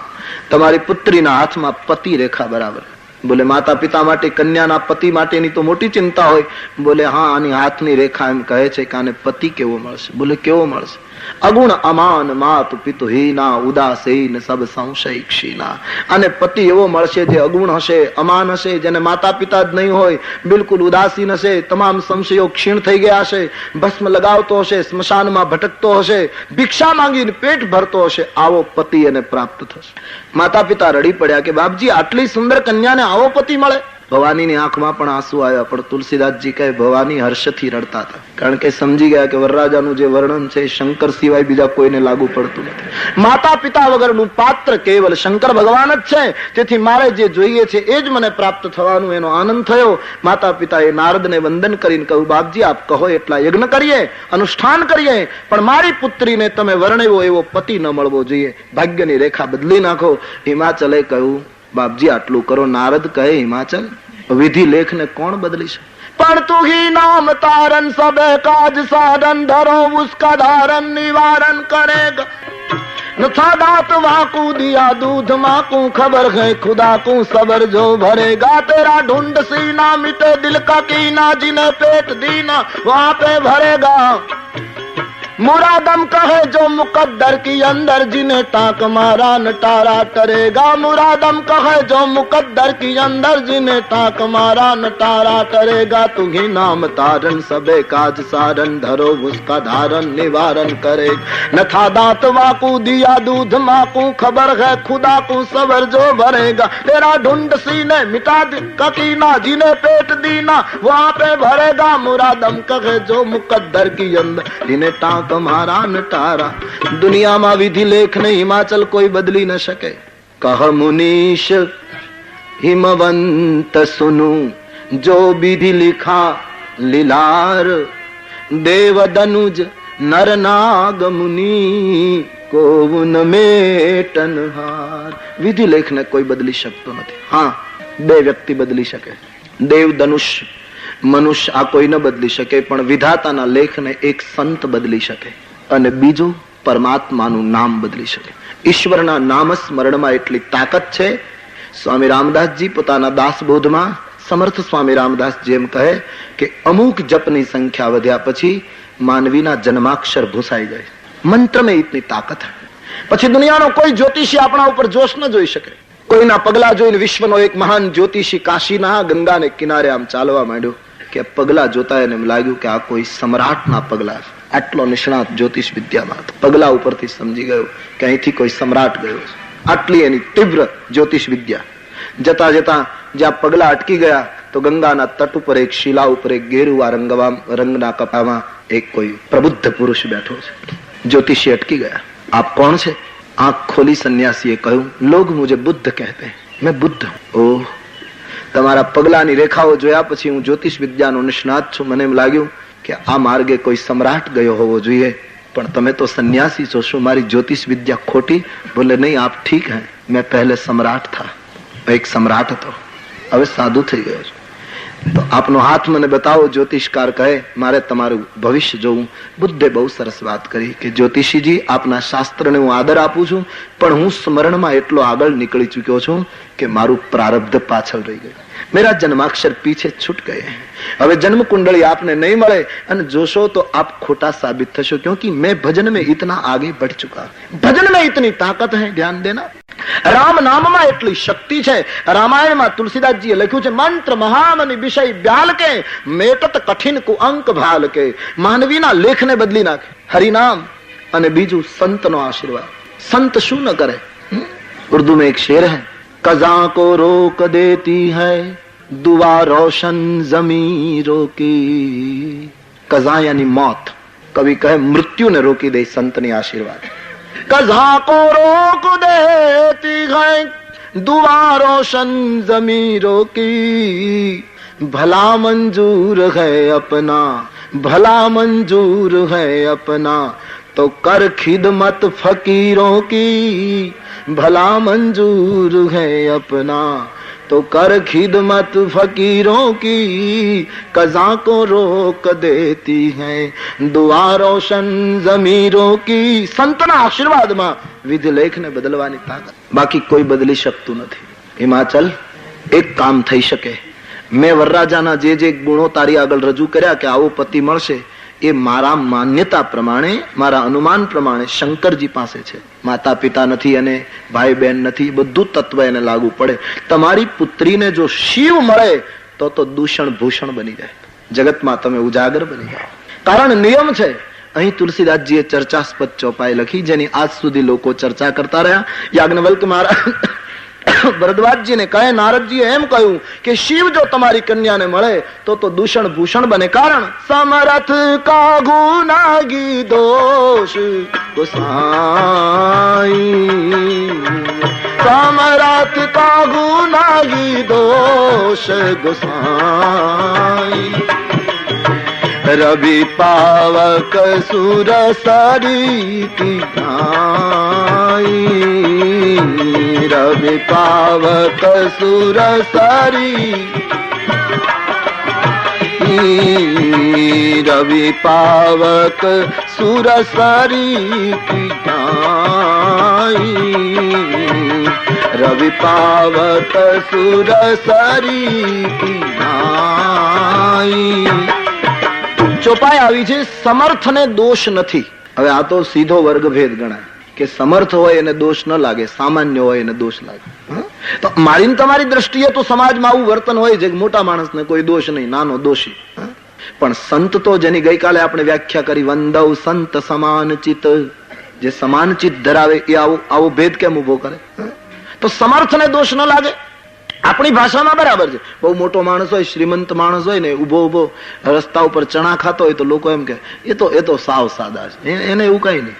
તમારી પુત્રીના હાથમાં પતિ રેખા બરાબર. બોલે માતા પિતા માટે, કન્યાના પતિ માટેની તો મોટી ચિંતા હોય. બોલે હા, આની હાથની રેખા એમ કહે છે કે આને પતિ કેવો મળશે? બોલે કેવો મળશે? અગુણ અમાન માત પિતુહીના ઉદાસીન સબ સંશય ક્ષીણા. અને પતિ એવો મળશે જે અગુણ હશે, અમાન હશે, જેને માતા પિતા જ નહીં હોય, બિલકુલ ઉદાસીન હશે, તમામ સંશયો ક્ષીણ થઈ ગયા હશે, ભસ્મ લગાવતો હશે, સ્મશાનમાં ભટકતો હશે, ભિક્ષા માંગીને પેટ ભરતો હશે. આવો પતિ એને પ્રાપ્ત થશે. માતા પિતા રડી પડ્યા કે બાપજી આટલી સુંદર કન્યાને આવો પતિ મળે. ભવાનીની આંખમાં પણ આંસુ આવ્યા, પણ તુલસીદાસજી કહે ભવાની હર્ષથી રડતા હતા, કારણ કે સમજી ગયા કે વરરાજાનું જે વર્ણન છે શંકર સિવાય બીજા કોઈને લાગુ પડતું નથી. માતા પિતા વગરનું પાત્ર કેવલ શંકર ભગવાન જ છે. તેથી મારે જે જોઈએ છે એ જ મને પ્રાપ્ત થવાનું, એનો આનંદ થયો. માતા પિતાએ નારદને વંદન કરીને કહ્યું બાપજી આપ કહો એટલા યજ્ઞ કરીએ, અનુષ્ઠાન કરીએ, પણ મારી પુત્રીને તમે વર્ણવ્યો એવો પતિ ન મળવો જોઈએ. ભાગ્યની રેખા બદલી નાખો. હિમાચલે કહ્યું બાપજી આટલું કરો. નારદ કહે હિમાચલ વિધિ લેખ ને કોણ બદલી છે? પણ તું હી નામ તારન સબે કાજ સાધન ધરો ઉસકા ધારન નિવારણ કરેગા. नथा दात वाकू दिया दूध माकू खबर है खुदा को सबर जो भरेगा तेरा ढूंढ सीना मिटे दिल का कीना जिन्हें पेट दीना वहां पे भरेगा मुरादम कहे जो मुकद्दर की अंदर, जिन्हें टाक मारा नटारा टरेगा। मुरादम कहे जो मुकद्दर की अंदर, जिन्हें टाक मारा नटारा टरेगा। तुम्ही नाम तारन सबे काज सारन, धरो उसका धारण निवारण करे। न था दांत वाकू दिया दूध माकू, खबर है खुदा को सबर जो भरेगा। तेरा ढूंढ सीने मिटा ककीना, जिन्हें पेट दीना वहां पे भरेगा। मुरादम कहे जो मुकद्दर की अंदर, जिन्हें टाक मारा नटारा। दुनिया में विधि लेख ने हिमाचल कोई बदली न सके। कह मुनीश हिमवंत सुनु, जो विधि लिखा लीलार। देव दनुज नर नाग मुनि, को न मेटनहार। विधि लेख ने कोई बदली शकतो નથી। हाँ, બે વ્યક્તિ બદલી શકે, દેવ ધનુષ મનુષ્ય આ કોઈ ન બદલી શકે, પણ વિધાતાના લેખને એક સંત બદલી શકે, અને બીજું પરમાત્માનું નામ બદલી શકે। ઈશ્વરના નામ સ્મરણમાં એટલી તાકાત છે। સ્વામી રામદાસજી પોતાના દાસબોધમાં સમર્થ સ્વામી રામદાસજી એમ કહે કે અમુક જપની સંખ્યા વધ્યા પછી માનવીના જન્માક્ષર ભૂસાઈ જાય। મંત્ર में इतनी ताकत है। પછી દુનિયાનો કોઈ જ્યોતિષી આપણા ઉપર જોશ ન જોઈ શકે। કોઈના પગલા જોઈને વિશ્વનો એક મહાન જ્યોતિષી કાશીના ગંગાને કિનારે આમ ચાલવા માંડ્યો કે પગલા જોતા એને એમ લાગ્યું કે આ કોઈ સમ્રાટના પગલા। આટલો નિષ્ણાત જ્યોતિષ વિદ્યામાં હતો। પગલા ઉપરથી સમજી ગયો કે અહીંથી કોઈ સમ્રાટ ગયો છે। આટલી એની તીવ્ર જ્યોતિષ વિદ્યા। જતા જતા જ્યાં પગલા અટકી ગયા તો ગંગાના તટ ઉપર એક શિલા ઉપર એક ગેરુવા રંગના કપડામાં એક કોઈ પ્રબુદ્ધ પુરુષ બેઠો છે। ज्योतिषी अटकी गया। आप कौन से? आंख खोली सन्यासीए कहूं, लोग मुझे बुद्ध कहते हैं, मैं बुद्ध हूं। ओह, तमारा पगलानी रेखाओ जोया पछी हूँ ज्योतिष विद्यानो निष्णात छुं। मने एम लाग्युं कि आ मार्गे कोई सम्राट गयो होवो जोईए, पण तमे तो सन्यासी छो, शुं मारी ज्योतिष विद्या खोटी? बोले नहीं, आप ठीक हैं, मैं पहले सम्राट था, एक सम्राट હતો, હવે સાધુ થઈ ગયો છું। તો આપનો હાથ મને બતાવો। જ્યોતિષકાર કહે મારે તમારું ભવિષ્ય જોવું। બુદ્ધે બહુ સરસ વાત કરી કે જ્યોતિષીજી આપના શાસ્ત્રને હું આદર આપું છું, પણ હું સ્મરણમાં એટલો આગળ નીકળી ચૂક્યો છું કે મારું પ્રારબ્ધ પાછળ રહી ગયું। मेरा जन्माक्षर पीछे छूट गए हैं। હવે जन्म कुंडली आपने नहीं મળે અને જોશો તો आप खोटा साबित થશો, क्योंकि मैं भजन में इतना आगे बढ़ चुका। भजन में इतनी ताकत है, ध्यान देना। राम नाम में એટલી શક્તિ છે। રામાયણમાં તુલસીદાસજીએ લખ્યું છે, મંત્ર મહામની વિષય બ્યાલ કે, મેટત કઠિન કુઅંક ભાલ કે। માનવીના લેખને બદલી નાખે હરિનામ અને બીજું સંતનો આશીર્વાદ। સંત શું ન કરે? ઉર્દू में एक शेर है, कज़ा को रोक देती है दुआ रोशन ज़मीरों की। कज़ा यानी मौत। कवि कहे मृत्यु ने रोकी दे संतनी आशीर्वाद। कज़ा को रोक देती है दुआ रोशन ज़मीरों की। भला मंजूर है अपना, भला मंजूर है अपना, तो कर खिदमत फकीरों की। भला मंजूर है अपना, तो कर खिदमत फकीरों की। कज़ा को रोक देती है दुआ रोशन ज़मीरों की। संतना आशीर्वाद में विधि लेख ने बदलवानी ताकत बाकी कोई बदली शकतु नहीं। हिमाचल एक काम थई शके। मैं वरराजाना जे गुणो तारी आगळ रजू कर्या के आवो पति मळशे, એ મારા માન્યતા પ્રમાણે, મારા અનુમાન પ્રમાણે શંકરજી પાસે છે। માતા પિતા નથી અને ભાઈ બહેન નથી, બધું તત્વ એને લાગુ પડે। તમારી પુત્રીને જો શિવ મળે તો દૂષણ ભૂષણ બની જાય, જગતમાં તમે ઉજાગર બની જાઓ। કારણ નિયમ છે। અહીં તુલસીદાસજીએ ચર્ચાસ્પદ ચોપાઈ લખી, જેની આજ સુધી લોકો ચર્ચા કરતા રહ્યા। યાજ્ઞવલ્ક મહારાજ भरद्वाज जी ने कहे, नारद जी एम कहूं कि शिव जो तुम्हारी कन्या ने मळे तो दूषण भूषण बने। कारण समरथ का गुनागी दोष गोसाई, समरथ का गुनागी दोष गोसाई। रवि पावक सुर सरिति गाई, रवि पावक सुर सरी, रवि पावक सुर सरिति गाई, रवि पावक सुर सरिति गाई। ચોપાઈ આવી છે, સમર્થ ને દોષ નથી હવે આ તો સીધો વર્ગભેદ ગણાય કે સમર્થ હોય એને દોષ ન લાગે, સામાન્ય હોય એને દોષ લાગે. તો મારી તમારી દ્રષ્ટિએ તો સમાજમાં આવું વર્તન હોય છે કે મોટા માણસને કોઈ દોષ નહીં, નાનો દોષી. પણ સંત તો જેની ગઈકાલે આપણે વ્યાખ્યા કરી, વંદવ સંત સમાન ચિત્ત, જે સમાન ચિત્ત ધરાવે એ આવો ભેદ કેમ ઉભો કરે? તો સમર્થને દોષ ન લાગે. આપણી ભાષામાં બરાબર છે, બહુ મોટો માણસ હોય, શ્રીમંત માણસ હોય ને ઉભો રસ્તા ઉપર ચણા ખાતો હોય તો લોકો એમ કે એ તો સાવ સાદા છે, એને એવું કઈ નહીં,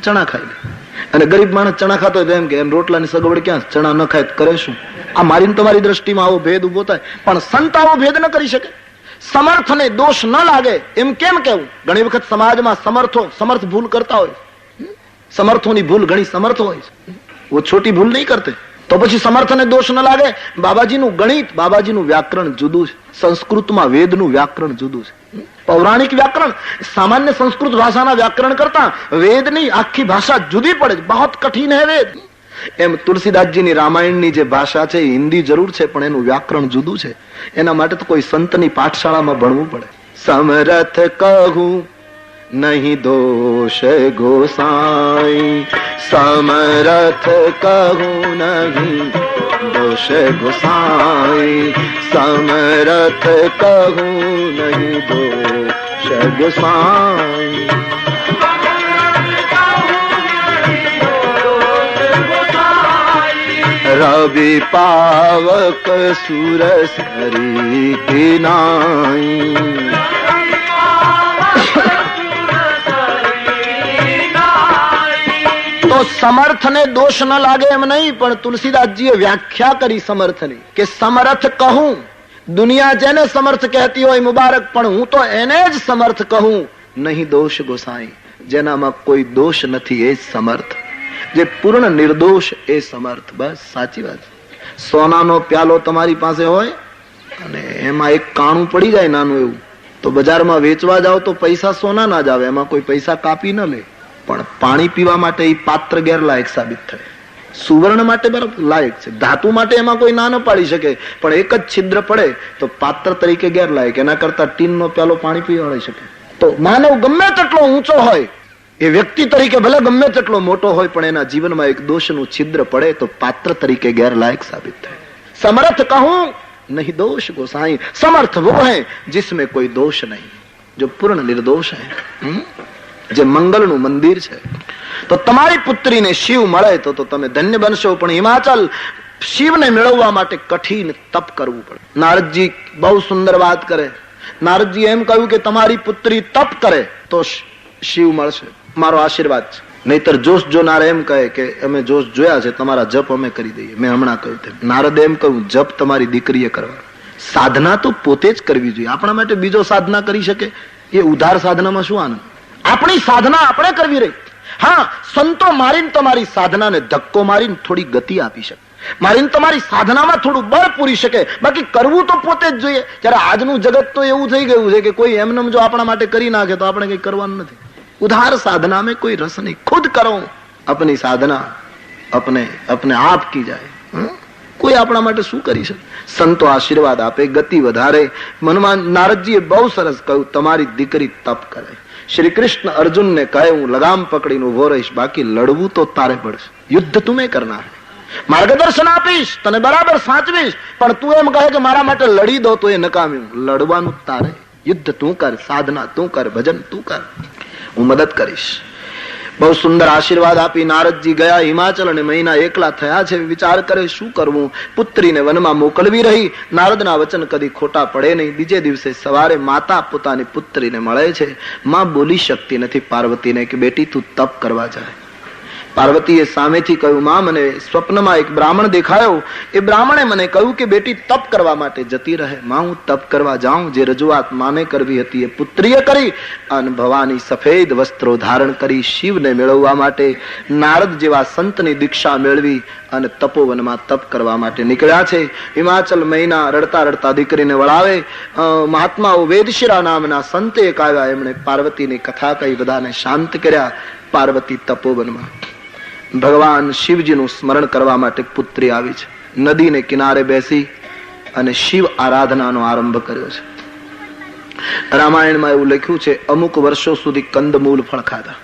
ચણા ખાય નહીં. અને ગરીબ માણસ ચણા ખાતો હોય તો એમ કે રોટલાની સગવડ ક્યાં, ચણા ન ખાય કરે શું? આ મારી તમારી દ્રષ્ટિમાં આવો ભેદ ઉભો થાય. પણ સંત આવો ભેદ ન કરી શકે. સમર્થને દોષ ન લાગે એમ કેમ કેવું? ઘણી વખત સમાજમાં સમર્થ ભૂલ કરતા હોય, સમર્થોની ભૂલ ઘણી સમર્થ હોય છે, वो छोटी ભૂલ નહીં કરતે. તો પછી સમર્થને દોષ ન લાગે. બાબાજીનું ગણિત, બાબાજીનું વ્યાકરણ જુદું છે, સંસ્કૃતમાં વેદનું વ્યાકરણ જુદું છે. પૌરાણિક વ્યાકરણ સામાન્ય સંસ્કૃત ભાષાના વ્યાકરણ કરતા વેદની આખી ભાષા જુદી પડે છે. બહુ કઠિન હે વેદ. એમ તુલસીદાસજીની રામાયણની જે ભાષા છે એ હિન્દી જરૂર છે, પણ એનું વ્યાકરણ જુદું છે. એના માટે તો કોઈ સંતની પાઠશાળામાં ભણવું પડે. સમરથ કહું નહીં દોષ ગોસાઈ, સમરથ કહું નહીં દોષ ગોસાઈ, સમરથ કહું નહીં દોષ ગોસાઈ. રવિ પાવક સુરસ હરી કિનાઈ. તો સમર્થને દોષ ન લાગે એમ નહીં, પણ તુલસીદાસજીએ વ્યાખ્યા કરી સમર્થની કે સમર્થ કહું. દુનિયા જેને સમર્થ કહેતી હોય મુબારક, પણ હું તો એને જ સમર્થ કહું. નહીં દોષ ગોસાઈ, જેનામાં કોઈ દોષ નથી એ સમર્થ, જે પૂર્ણ નિર્દોષ એ સમર્થ. બસ સાચી વાત. સોનાનો પ્યાલો તમારી પાસે હોય અને એમાં એક કાણું પડી જાય નાનું એવું, તો બજારમાં વેચવા જાવ તો પૈસા સોના ના જ આવે, એમાં કોઈ પૈસા કાપી ન લે. પણ પાણી પીવા માટે એ પાત્ર ગેરલાયક સાબિત થાય. સુવર્ણ માટે બરાબર લાયક છે, ધાતુ માટે એમાં કોઈ ના ન પાડી શકે, પણ એક જ છિદ્ર પડે તો પાત્ર તરીકે ગેરલાયક. એના કરતા ટીનનો પ્યાલો પાણી પીવાડી શકે. તો માનવ ગમે તેટલો ઊંચો હોય, એ વ્યક્તિ તરીકે ભલે ગમે તેટલો મોટો હોય, પણ એના જીવનમાં એક દોષનું છિદ્ર પડે તો પાત્ર તરીકે ગેરલાયક સાબિત થાય. સમર્થ કહું નહીં દોષ ગોસાઈ, समर्थ वो है जिसमें कोई दोष नहीं, जो पूर्ण निर्दोष है, જે મંગલનું મંદિર છે. તો તમારી પુત્રીને શિવ મળે તો તમે ધન્ય બનશો. પણ હિમાચલ શિવને મેળવવા માટે કઠિન તપ કરવું પડે. નારદજી બહુ સુંદર વાત કરે. નારદજી એમ કહ્યું કે તમારી પુત્રી તપ કરે તો શિવ મળશે, મારો આશીર્વાદ છે. નહીતર જોશ જોનાર એમ કહે કે અમે જોશ જોયા છે, તમારા જપ અમે કરી દઈએ. મેં હમણાં કહ્યું તેમ નારદે એમ કહ્યું જપ તમારી દીકરીએ કરવા. સાધના તો પોતે જ કરવી જોઈએ. આપણા માટે બીજો સાધના કરી શકે એ ઉધાર સાધનામાં શું આનંદ? આપણી સાધના આપણે કરવી રહી. હા, સંતો મારીને તમારી સાધનાને ધક્કો મારીને થોડી ગતિ આપી શકે, મારીને તમારી સાધનામાં થોડું બળ પૂરી શકે. બાકી કરવું તો પોતે જ જોઈએ. ત્યારે આજનું જગત તો એવું થઈ ગયું છે કે કોઈ એમને જો આપણા માટે કરી નાખે તો આપણે કઈ કરવાનું નથી. उधार साधना में कोई रस नहीं, खुद करो अपनी साधना, अपने आप की जाए. કોઈ આપણા માટે શું કરી શકે? સંતો આશીર્વાદ આપે, ગતિ વધારે. મનમાં નારદજીએ બહુ સરસ કહ્યું તમારી દીકરી તપ કરે. શ્રી કૃષ્ણ અર્જુનને કહે હું લગામ પકડીને ઉભો રહીશ, બાકી લડવું તો તારે પડશે. યુદ્ધ તુમે કરના હૈ, માર્ગદર્શન આપીશ, તને બરાબર સાચવીશ, પણ તું એમ કહે કે મારા માટે લડી દો તો એ નકામ્યું. લડવાનું તારે. યુદ્ધ તું કર, સાધના તું કર, ભજન તું કર, હું મદદ કરીશ. બહુ સુંદર આશીર્વાદ આપી નારદજી ગયા હિમાચલ અને મહિના એકલા થયા છે. વિચાર કરે શું કરવું. પુત્રીને વનમાં મોકલવી રહી. નારદના વચન કદી ખોટા પડે નહીં. બીજે દિવસે સવારે માતા પોતાની પુત્રીને મળે છે. માં બોલી શકતી નથી પાર્વતીને કે બેટી તું તપ કરવા જાય. પાર્વતીએ સામેથી કહ્યું માં મને સ્વપ્નમાં એક બ્રાહ્મણ દેખાયો, એ બ્રાહ્મણે મને કહ્યું કે બેટી તપ કરવા માટે જતી રહે. માં હું તપ કરવા જાઉં. જે રજૂઆત માને કરવી હતી એ પુત્રીએ કરી અને ભવાની સફેદ વસ્ત્રો ધારણ કરી શિવને મેળવવા માટે નારદ જેવા સંતની દીક્ષા મેળવી અને તપોવનમાં તપ કરવા માટે નીકળ્યા છે. હિમાચલ મહિના રડતા રડતા દીકરીને વળાવે. મહાત્માઓ વેદશિરા નામના સંત એક આવ્યા, એમણે પાર્વતીની કથા કહી, બધાને શાંત કર્યા. પાર્વતી તપોવનમાં ભગવાન શિવજીનું સ્મરણ કરવા માટે પુત્રી આવી છે. નદીને કિનારે બેસી અને શિવ આરાધનાનો આરંભ કર્યો છે. રામાયણમાં એવું લખ્યું છે અમુક વર્ષો સુધી કંદમૂલ ફળ ખાધા.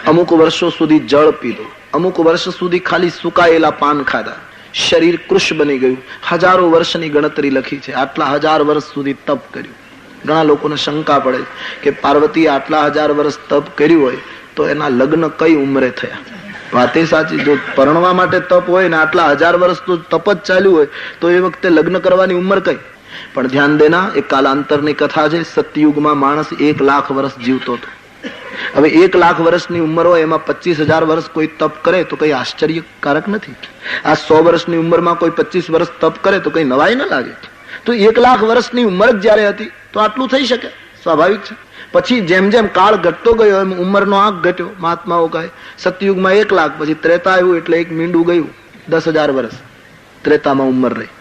અમુક વર્ષો સુધી જળ પીધું, અમુક વર્ષ સુધી ખાલી સુકાયેલા પાન ખાધા, શરીર કૃશ બની ગયું. હજારો વર્ષની ગણતરી લખી છે. આટલા 1000 વર્ષ સુધી તપ કર્યું. ઘણા લોકોને શંકા પડે કે પાર્વતી આટલા 1000 વર્ષ તપ કર્યું હોય તો એના લગ્ન કઈ ઉંમરે થયા? વાત એ સાચી, જો પરણવા માટે તપ હોય ને આટલા 1000 વર્ષ તો તપ જ ચાલ્યું હોય તો એ વખતે લગ્ન કરવાની ઉંમર કઈ? પણ ધ્યાન દેના, એક કાલાંતરની કથા છે. સતયુગમાં માણસ 1 લાખ વર્ષ જીવતો હતો. હવે 1 લાખ વર્ષની ઉંમર હોય એમાં 25,000 વર્ષ કોઈ તપ કરે તો કઈ આશ્ચર્યકારક નથી. આ 100 વર્ષની ઉંમરમાં કોઈ 25 વર્ષ તપ કરે તો કઈ નવાઈ ન લાગે. તો 1 લાખ વર્ષની ઉંમર જ જયારે હતી તો આટલું થઈ શકે, સ્વાભાવિક છે. પછી જેમ જેમ કાળ ઘટતો ગયો એમ ઉંમરનો આંક ઘટ્યો. મહાત્માઓ કહે સતયુગમાં 1 લાખ, પછી ત્રેતા આવ્યું એટલે એક મીંડું ગયું, 10,000 વર્ષ ત્રેતામાં ઉંમર રહી.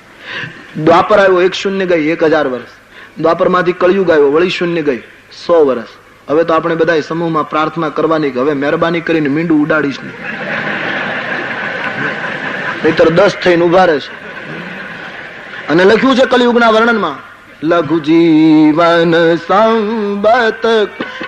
દ્વાપર આવ્યો, 1 શૂન્ય ગઈ, 1000 વર્ષ. દ્વાપર માંથી કળિયુગ આવ્યો, વળી શૂન્ય ગઈ, 100 વર્ષ. હવે તો આપણે બધા સમૂહમાં પ્રાર્થના કરવાની કે હવે મહેરબાની કરીને મીંડું ઉડાડીશ નહીં, નહીતર 10 થઈને ઉભા રહેશે. અને લખ્યું છે કલિયુગના વર્ણનમાં, લઘુ જીવન સંબત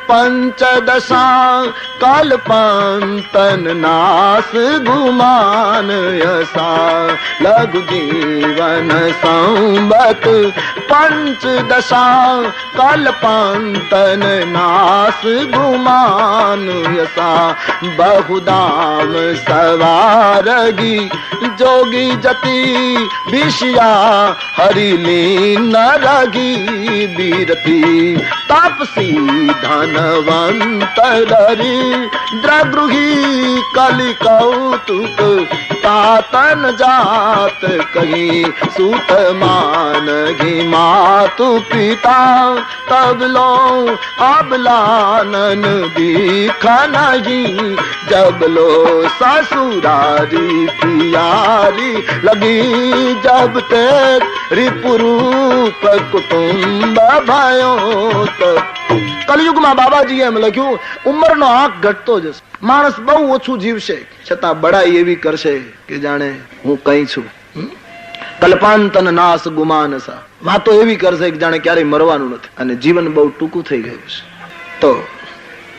15 કલ્પાંતન નાસ ગુમાન યસા. લઘુ જીવન સંબત 15 કલ્પાંતન નાસ ગુમાન યસા. બહુદામ સવારગી જોગી જતી વિષયા હરિલીન રગી બીરતી. તાપસી ધનવંત દરિદ્રગૃહી કલિ કૌતુક તાતન જાત કહી. સૂત માન ઘી માતુ પિતા તબ લો અબલાનન દીખા નહીં. જબ લો સસુરારી પિયારી લગી જબ તે રિપુરૂપ કુટુંબ ભયો. કલયુગમાં બાબાજી એમ લખ્યું, ઉંમરનો આંક ઘટતો જશે, માણસ બહુ ઓછું જીવશે, છતાં બડાઈ એવી કરશે કે જાણે હું કઈ છું. કલ્પાંતન નાસ ગુમાનસા, વાતો એવી કરશે કે જાણે ક્યારેય મરવાનું નથી અને જીવન બહુ ટૂંકું થઈ ગયું છે. તો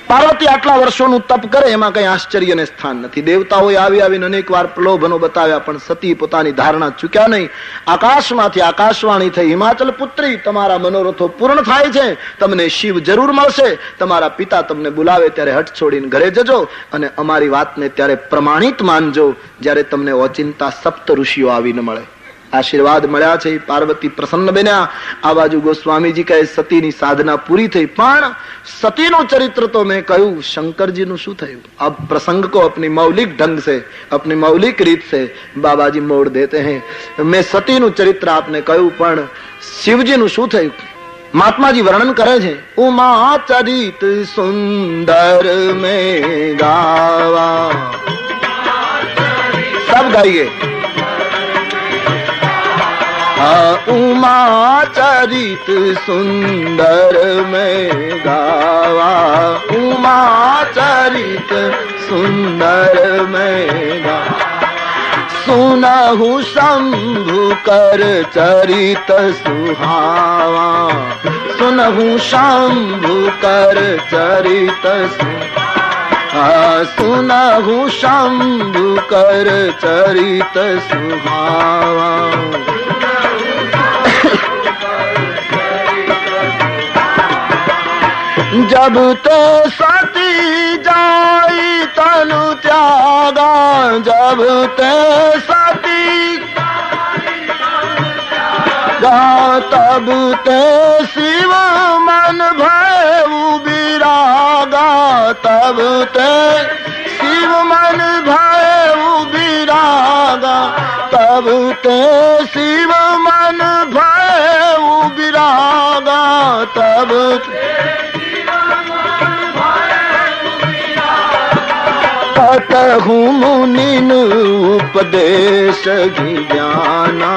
પાર્વતી આટલા વર્ષોનું તપ કરે એમાં કઈ આશ્ચર્યને સ્થાન નથી. દેવતાઓએ આવીને અનેક વાર પ્રલોભનો બતાવ્યા પણ સતી પોતાની ધારણા ચૂક્યા નહીં. આકાશમાંથી આકાશવાણી થઈ, હિમાચલ પુત્રી તમારા મનોરથો પૂર્ણ થાય છે, તમને શિવ જરૂર મળશે, તમારા પિતા તમને બોલાવે ત્યારે હઠ છોડીને ઘરે જજો અને અમારી વાતને ત્યારે પ્રમાણિત માનજો જ્યારે તમને ઓચિંતા સપ્ત ઋષિઓ આવીને મળે. આશીર્વાદ મળ્યા છે. પાર્વતી પ્રસન્ન બન્યા. આ બાજુ ગોસ્વામીજી કહે સતીની સાધના પૂરી થઈ, પણ સતીનું ચરિત્ર તો મેં કહ્યું, શંકરજીનું શું થયું? अब प्रसंग को अपनी मौलिक ढंग से, अपनी मौलिक रीत से बाबाजी मोड़ देते हैं. मैं સતીનું ચરિત્ર આપને કહ્યું, પણ શિવજીનું શું થયું? મહાત્માજી વર્ણન કરે છે, ઉમા ચરિત સુંદર મેં ગાવા. સબ ગાઈએ. उमा चरित सुंदर में गावा. उमा चरित सुंदर में गावा. सुनहु शंभु कर चरित सुहावा. सुनहु शंभु कर चरित सुनहु शंभु कर चरित सुहावा. जब ते सती जाई तनु त्यागा. जब ते सती गा तब ते शिव मन भयउ विरागा. तब ते शिव मन भयउ विरागा. तब ते शिव मन भयउ विरागा. तब कतहु मुनिन उपदेश ज्ञाना.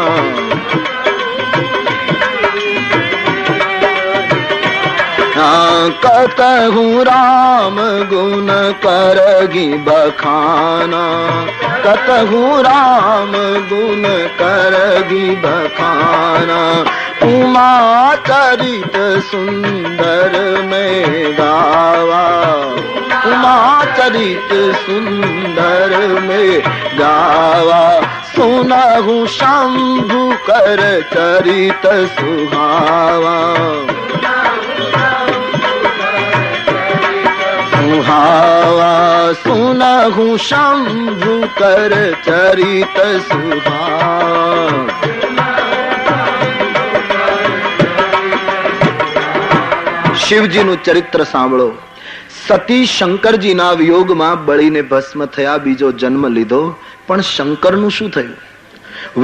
कतहु राम गुण करगी बखाना. कतहु राम गुण करगी बखाना. उमा चरित सुंदर में गावा, उमा चरित सुंदर में गावा, सुनहु शंभु कर चरित सुहावा, सुहावा, सुनहु शंभु कर चरित सुहावा। શિવજીનું ચરિત્ર સાંભળો. સતી શંકરજીના વિયોગમાં બળીને ભસ્મ થયા, બીજો જન્મ લીધો. પણ શંકરનું શું થયું?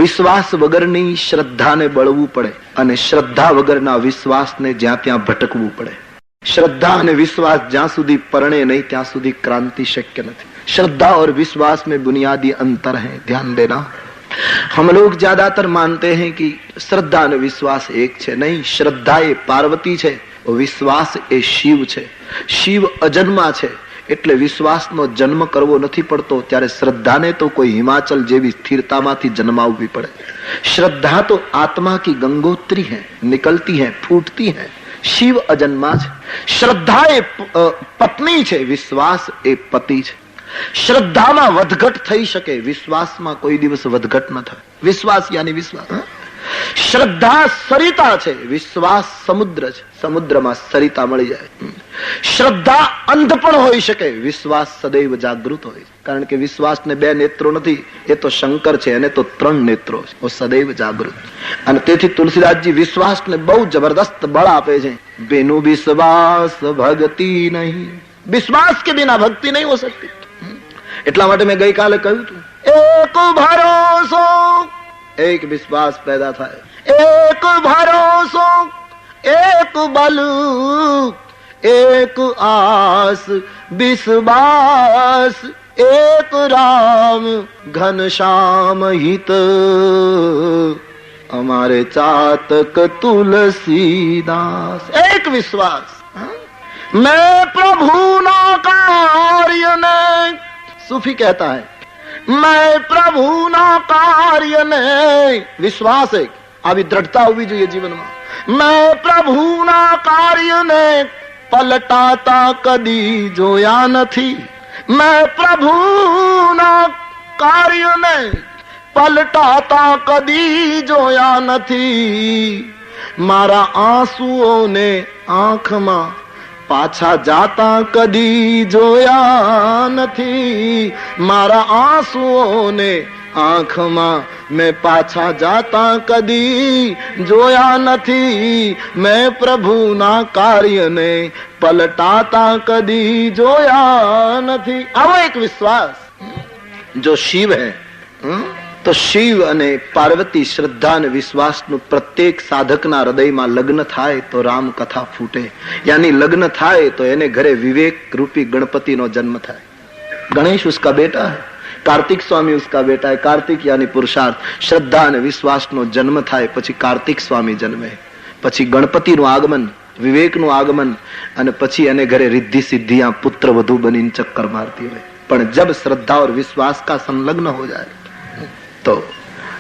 વિશ્વાસ વગરની શ્રદ્ધાને બળવું પડે અને શ્રદ્ધા વગરના વિશ્વાસને જ્યાં ત્યાં ભટકવું પડે. श्रद्धा और विश्वास जहां સુધી પરણે नहीं ત્યાં સુધી क्रांति शक्य नहीं. श्रद्धा और विश्वास में बुनियादी अंतर है, ध्यान देना. हम लोग ज्यादातर मानते हैं कि श्रद्धा और विश्वास एक है. नहीं, श्रद्धा એ પાર્વતી છે, વિશ્વાસ એ શિવ છે. શિવ અજન્મા છે એટલે વિશ્વાસનો જન્મ કરવો નથી પડતો. ત્યારે શ્રદ્ધાને તો કોઈ હિમાચલ જેવી સ્થિરતામાંથી જન્માવવી પડે. श्रद्धा तो आत्मा की गंगोत्री है, निकलती है, फूटती है. शिव अजन्मा है. श्रद्धा ए पत्नी છે, વિશ્વાસ એ પતિ છે. શ્રદ્ધામાં વધઘટ થઈ શકે, વિશ્વાસમાં કોઈ દિવસ વધઘટ ન થાય. વિશ્વાસ યાની વિશ્વાસ. શ્રદ્ધા સરિતા છે, વિશ્વાસ સમુદ્ર છે, સમુદ્રમાં સરિતા મળી જાય. શ્રદ્ધા અંધ પણ હોઈ શકે, વિશ્વાસ સદૈવ જાગૃત હોય. કારણ કે વિશ્વાસને બે નેત્રો નથી, એ તો શંકર છે, એને તો 3 નેત્રો છે, ઓ સદૈવ જાગૃત. અને તેથી તુલસીદાસજી વિશ્વાસને બહુ જબરદસ્ત બળ આપે છે. બેનું વિશ્વાસ ભક્તિ નહીં, વિશ્વાસ કે બિના ભક્તિ નહીં હો सकती. એટલા માટે મેં ગઈકાલે કહ્યું હતું, એક ભરોસો, एक विश्वास पैदा થાય, एक भरोसो, एक बल, एक आस, विश्वास, एक राम घनश्याम हित, हमारे चातक तुलसीदास. एक विश्वास. मैं प्रभु ना कार्य ने, सूफी कहता है, मैं प्रभु ना कार्य ने, विश्वास है, આવી દ્રઢતા હોવી જોઈએ જીવનમાં. मैं प्रभु ना कार्य ने પલટાતા કદી જોયા નથી. मैं प्रभु ना कार्य ने પલટાતા કદી જોયા નથી. મારા આંસુઓને આંખમાં પાછા જાતા કદી જોયા નથી. મારા આંસુઓને આંખમાં મેં પાછા જાતા કદી જોયા નથી. મેં પ્રભુના કાર્યને પલટાતા કદી જોયા નથી. આવો એક વિશ્વાસ જો શિવ હે. તો શિવ અને પાર્વતી શ્રદ્ધા અને વિશ્વાસનું પ્રત્યેક સાધકના હૃદયમાં લગ્ન થાય તો રામ કથા ફૂટે. યાની લગ્ન થાય તો એને ઘરે વિવેક રૂપી ગણપતિનો જન્મ થાય. गणेश उसका बेटा है, कार्तिक स्वामी उसका बेटा है. कार्तिक यानी पुरुषार्थ. श्रद्धा અને વિશ્વાસનો જન્મ થાય પછી કાર્તિક સ્વામી જન્મે, પછી ગણપતિનું આગમન, વિવેકનું આગમન, અને પછી એને ઘરે रिद्धि सिद्धियां पुत्र वधु बनीने चक्कर मारती है. पर जब श्रद्धा और विश्वास का संलग्न हो जाए तो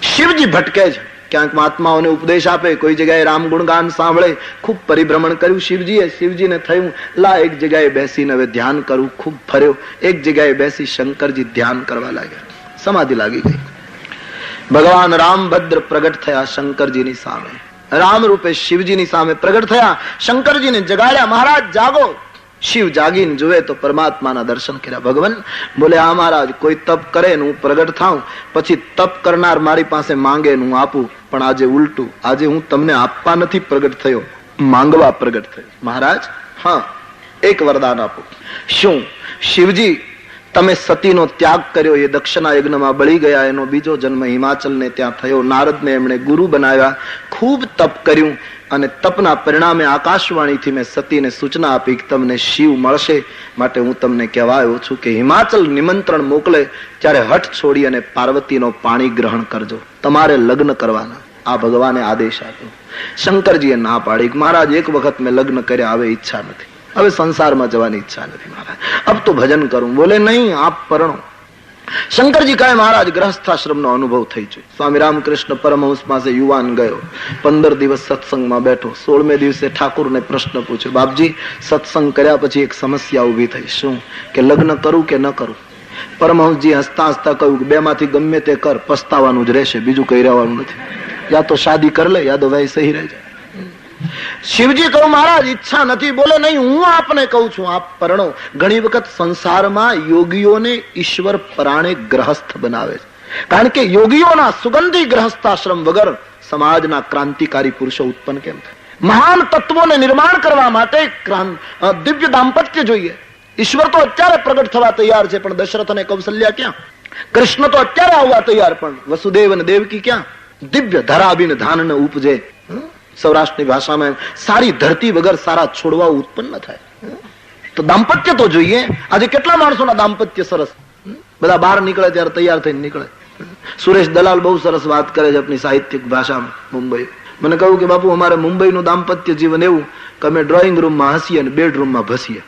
શિવજી ભટકે છે. ક્યાંક મહાત્માઓને ઉપદેશ આપે, કોઈ જગ્યાએ રામ ગુણગાન સાંભળે, ખૂબ પરિભ્રમણ કર્યું શિવજીએ. શિવજીને થયું લા એક જગ્યાએ બેસીને હવે ધ્યાન કરું. ખૂબ ફર્યો, એક જગ્યાએ બેસી શંકરજી ધ્યાન કરવા લાગ્યા. સમાધિ લાગી ગઈ. ભગવાન રામભદ્ર પ્રગટ થયા શંકરજીની સામે. રામ રૂપે શિવજીની સામે પ્રગટ થયા. શંકરજીને જગાડ્યા, મહારાજ જાગો. શિવ જાગીને જુએ તો પરમાત્માના દર્શન કર્યા. ભગવાન બોલે, હા મહારાજ, કોઈ તપ કરે ને હું પ્રગટ થાઉં, પછી તપ કરનાર મારી પાસે માંગે ને હું આપું. પણ આજે ઉલટું, આજે હું તમને આપવા નથી પ્રગટ થયો, માંગવા પ્રગટ થયો. મહારાજ હા, એક વરદાન આપો. શું? શિવજી, તમે સતીનો ત્યાગ કર્યો, એ દક્ષના યજ્ઞમાં બળી ગયા, એનો બીજો જન્મ હિમાચલને ત્યાં થયો. નારદને એમણે ગુરુ બનાવ્યા, ખૂબ તપ કર્યું, અને તપના પરિણામે આકાશવાણીથી મેં સતીને સૂચના આપી કે તમને શિવ મળશે. માટે હું તમને કહેવા આવ્યો છું કે હિમાચલ નિમંત્રણ મોકલે ત્યારે હઠ છોડી અને પાર્વતીનો પાણી ગ્રહણ કરજો, તમારે લગ્ન કરવાના. આ ભગવાને આદેશ આપ્યો. શંકરજીએ ના પાડી કે મહારાજ એક વખત મેં લગ્ન કર્યા, હવે ઈચ્છા નથી, હવે સંસારમાં જવાની ઈચ્છા નથી મહારાજ, અબ તો ભજન કરું. બોલે નહીં, આપ પરણો. શંકરજી કહે મહારાજ ગ્રહસ્થાશ્રમનો અનુભવ થઈ છે. સ્વામી રામકૃષ્ણ પરમહંસ પાસે યુવાન ગયો, 15 દિવસ સત્સંગમાં બેઠો. 16મે દિવસે ઠાકુરને પ્રશ્ન પૂછ્યો, બાપજી સત્સંગ કર્યા પછી એક સમસ્યા ઉભી થઈ. શું? કે લગ્ન કરું કે ન કરું? પરમહંસજી હસતા હસતા કહ્યું કે 2 માંથી ગમે તે કર, પસ્તાવાનું જ રહેશે, બીજું કઈ રહેવાનું નથી. યા તો શાદી કર લે, યા તો ભાઈ સહી રહે જાય. શિવજી કહું મહારાજ ઈચ્છા નથી. બોલે નહીં, હું આપને કહું છું, આપ પરણો. ઘણી વખત સંસારમાં યોગીઓને ઈશ્વર પરાણે ગ્રહસ્થ બનાવે છે, કારણ કે યોગીઓના સુગંધી ગ્રહસ્થાશ્રમ વગર સમાજના ક્રાંતિકારી પુરુષો ઉત્પન્ન કેમ થાય? મહાન તત્વોને નિર્માણ કરવા માટે દિવ્ય દાંપત્ય જોઈએ. ઈશ્વર તો અત્યારે પ્રગટ થવા તૈયાર છે, પણ દશરથ અને કૌશલ્યા ક્યાં? કૃષ્ણ તો અત્યારે આવવા તૈયાર, પણ વસુદેવ અને દેવકી ક્યાં? દિવ્ય ધરાબીન ધાન ને ઉપજે. સૌરાષ્ટ્રની ભાષામાં સારી ધરતી વગર સારા છોડવા ઉત્પન્ન થાય. તો દાંપત્ય તો જોઈએ. આજે કેટલા માણસોના દાંપત્ય સરસ, બધા બહાર નીકળે ત્યારે તૈયાર થઈને નીકળે. સુરેશ દલાલ બહુ સરસ વાત કરે છે આપણી સાહિત્યિક ભાષામાં મુંબઈ. મને કહ્યું કે બાપુ અમારે મુંબઈનું દાંપત્ય જીવન એવું કે અમે ડ્રોઈંગ રૂમમાં હસીએ અને બેડરૂમમાં ભસીએ.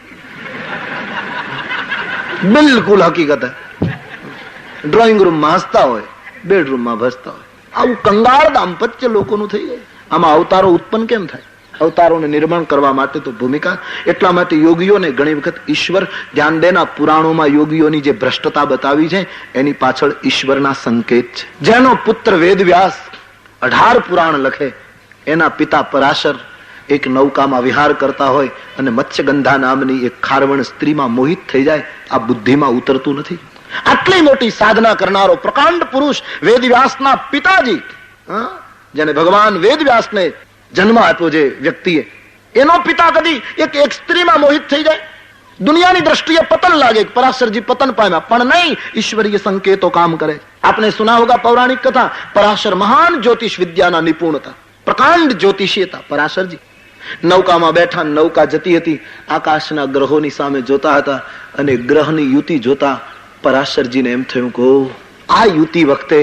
બિલકુલ હકીકત. ડ્રોઈંગ રૂમમાં હસતા હોય, બેડરૂમમાં ભસતા હોય. આવું કંગાળ દાંપત્ય લોકોનું થઈ ગયું. આમાં અવતારો ઉત્પન્ન કેમ થાય? અવતારોને નિર્માણ કરવા માટે તો ભૂમિકા. એટલા માટે યોગીઓને ઘણી વખત ઈશ્વર ધ્યાન દેના પુરાણોમાં યોગીઓની જે ભ્રષ્ટતા બતાવી છે એની પાછળ ઈશ્વરના સંકેત છે. જેનો પુત્ર વેદવ્યાસ 18 પુરાણ લખે, એના પિતા પરાશર એક નૌકામાં વિહાર કરતા હોય અને મત્સ્યગંધા નામની એક ખારવણ સ્ત્રીમાં મોહિત થઈ જાય. આ બુદ્ધિમાં ઉતરતું નથી. આટલી મોટી સાધના કરનારો પ્રકાંડ પુરુષ વેદવ્યાસના પિતાજી, જેને ભગવાન વેદવ્યાસને જન્મ આપ્યો છે વ્યક્તિએ, એનો પિતા કદી એક સ્ત્રીમાં મોહિત થઈ જાય? દુનિયાની દ્રષ્ટિએ પતન લાગે, પરાશરજી પતન પામ્યા, પણ નહીં, ઈશ્વરીય સંકેતો કામ કરે. आपने सुना होगा पौराणिक कथा, पराशर महान ज्योतिष विद्याના નિપુણ હતા, પ્રકાંડ જ્યોતિષી હતા પરાશરજી. નૌકામાં બેઠા, નૌકા જતી હતી, આકાશના ગ્રહોની સામે જોતા હતા અને ગ્રહની યુતિ જોતા પરાશરજીને એમ થયું કે આ યુતિ વખતે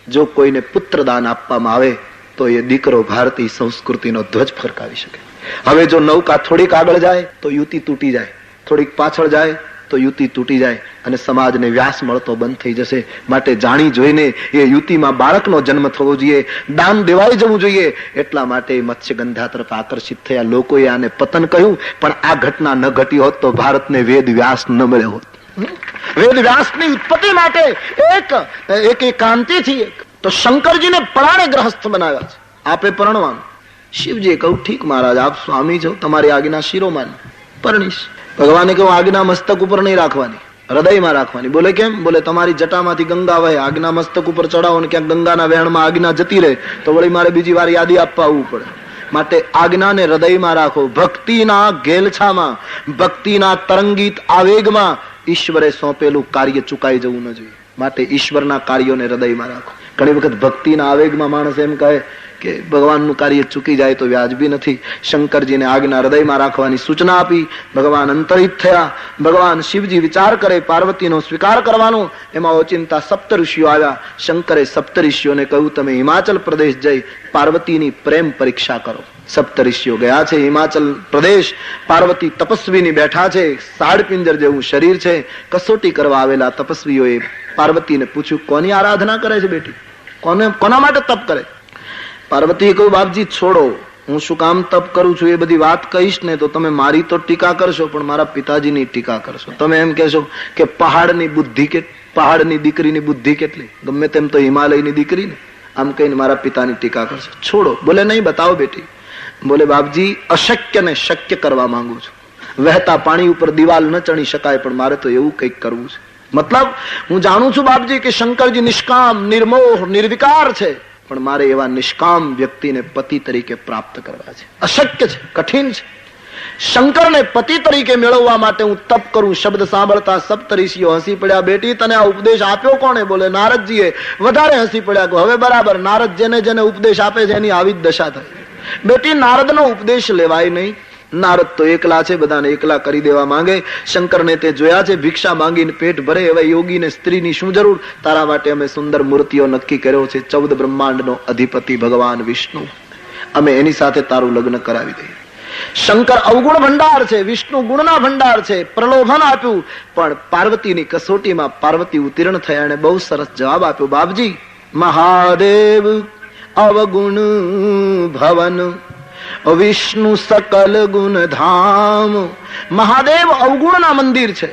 જો કોઈને પુત્રદાન આપવામાં આવે તો એ દીકરો ભારતીય સંસ્કૃતિનો ધ્વજ ફરકાવી શકે. હવે જો નૌકા થોડીક આગળ જાય તો યુતિ તૂટી જાય, થોડીક પાછળ જાય તો યુતિ તૂટી જાય અને સમાજને વ્યાસ મળતો બંધ થઈ જશે. માટે જાણી જોઈને એ યુતિમાં બાળકનો જન્મ થવો જોઈએ, દાન દેવાઈ જવું જોઈએ. એટલા માટે મત્સ્યગંધા તરફ આકર્ષિત થયા. લોકોએ આને પતન કહ્યું, પણ આ ઘટના ન ઘટી હોત તો ભારતને વેદ વ્યાસ ન મળ્યો હોત. વેદ વ્યાસની ઉત્પત્તિ માટે એક ક્રાંતિથી તો શંકરજીને પરાણે ગ્રહસ્થ બનાવ્યા છે. આપે પરણવાનું. શિવજીએ કહ્યું ઠીક મહારાજ, આપ સ્વામી છો, તમારી આજ્ઞા શિરોમાન, પરણીશ. ભગવાને કહ્યું આજ્ઞા મસ્તક ઉપર નહીં રાખવાની, હૃદયમાં રાખવાની. બોલે કેમ? બોલે તમારી જટામાંથી ગંગા વહે, આજ્ઞા મસ્તક ઉપર ચડાવો ને ક્યાંક ગંગાના વહેણમાં આજ્ઞા જતી રહે તો વળી મારે બીજી વાર યાદી આપવા આવવું પડે. માટે આજ્ઞાને હૃદયમાં રાખો. ભક્તિના ઘેલછામાં, ભક્તિના તરંગિત આવેગમાં ઈશ્વરે સોંપેલું કાર્ય ચુકાઈ જવું ન જોઈએ. માટે ઈશ્વરના કાર્યોને હૃદયમાં રાખો. ઘણી વખત ભક્તિના આવેગમાં માણસ એમ કહે કે ભગવાનનું કાર્ય ચૂકી જાય તો વ્યાજબી નથી. શંકરજીને આજ્ઞા હૃદયમાં રાખવાની સૂચના આપી. ભગવાન અંતરિત થયા. ભગવાન શિવજી વિચાર કરે પાર્વતીનો સ્વીકાર કરવાનો. એમાં ઓચિંતા સપ્ત ઋષિઓ આવ્યા. શંકરે સપ્ત ઋષિઓને કહ્યું તમે હિમાચલ પ્રદેશ જઈ પાર્વતીની પ્રેમ પરીક્ષા કરો. સપ્ત ઋષિઓ ગયા છે હિમાચલ પ્રદેશ. પાર્વતી તપસ્વીની બેઠા છે, સાડપિંજર જેવું શરીર છે. કસોટી કરવા આવેલા તપસ્વીઓએ પાર્વતીને પૂછ્યું કોની આરાધના કરે છે બેટી, કોના માટે તપ કરે? પાર્વતીએ કહ્યું બાપજી છોડો, હું શું કામ તપ કરું છું એ બધી વાત કહીશ ને તો તમે મારી તો ટીકા કરશો પણ મારા પિતાજીની ટીકા કરશો. તમે એમ કહેશો કે પહાડની દીકરીની બુદ્ધિ કેટલી, ગમે તેમ તો હિમાલયની દીકરી ને, આમ કહીને મારા પિતાની ટીકા કરશો. છોડો. બોલે નહીં, બતાવો બેટી. બોલે બાપજી અશક્ય ને શક્ય કરવા માંગુ છું. વહેતા પાણી ઉપર દિવાલ ન ચણી શકાય પણ મારે તો એવું કંઈક કરવું છે. મતલબ હું જાણું છું બાપજી કે શંકરજી નિષ્કામ, નિર્મોહ, નિર્વિકાર છે, પણ મારે એવા નિષ્કામ વ્યક્તિને પતિ તરીકે પ્રાપ્ત કરવા છે. અશક્ય છે, કઠિન છે. શંકરને પતિ તરીકે મેળવવા માટે હું તપ કરું. શબ્દ સાંભળતા સપ્તઋષિઓ હસી પડ્યા. બેટી તને આ ઉપદેશ આપ્યો કોણે? બોલે નારદજીએ. વધારે હસી પડ્યા. હવે બરાબર, નારદ જેને જેને ઉપદેશ આપે છે એની આવી જ દશા થાય. બેટી નારદનો ઉપદેશ લેવાય નહીં. નારદ તો એકલા છે, બધાને એકલા કરી દેવા માંગે. શંકરને તે જોયા છે ભિક્ષા માંગીને પેટ ભરે એવા યોગીને સ્ત્રીની શું જરૂર? તારા માટે અમે સુંદર મૂર્તિઓ નક્કી કર્યો છે. 14 બ્રહ્માંડનો અધિપતિ ભગવાન વિષ્ણુ, અમે એની સાથે તારું લગ્ન કરાવી દઈએ. શંકર અવગુણ ભંડાર છે, વિષ્ણુ ગુણના ભંડાર છે. પ્રલોભન આપ્યું, પણ પાર્વતીની કસોટીમાં પાર્વતી ઉત્તીર્ણ થયા અને બહુ સરસ જવાબ આપ્યો. બાપજી, મહાદેવ અવગુણ ભવન, વિષ્ણુ સકલ ગુણ ધામ. મહાદેવ અવગુણના મંદિર છે,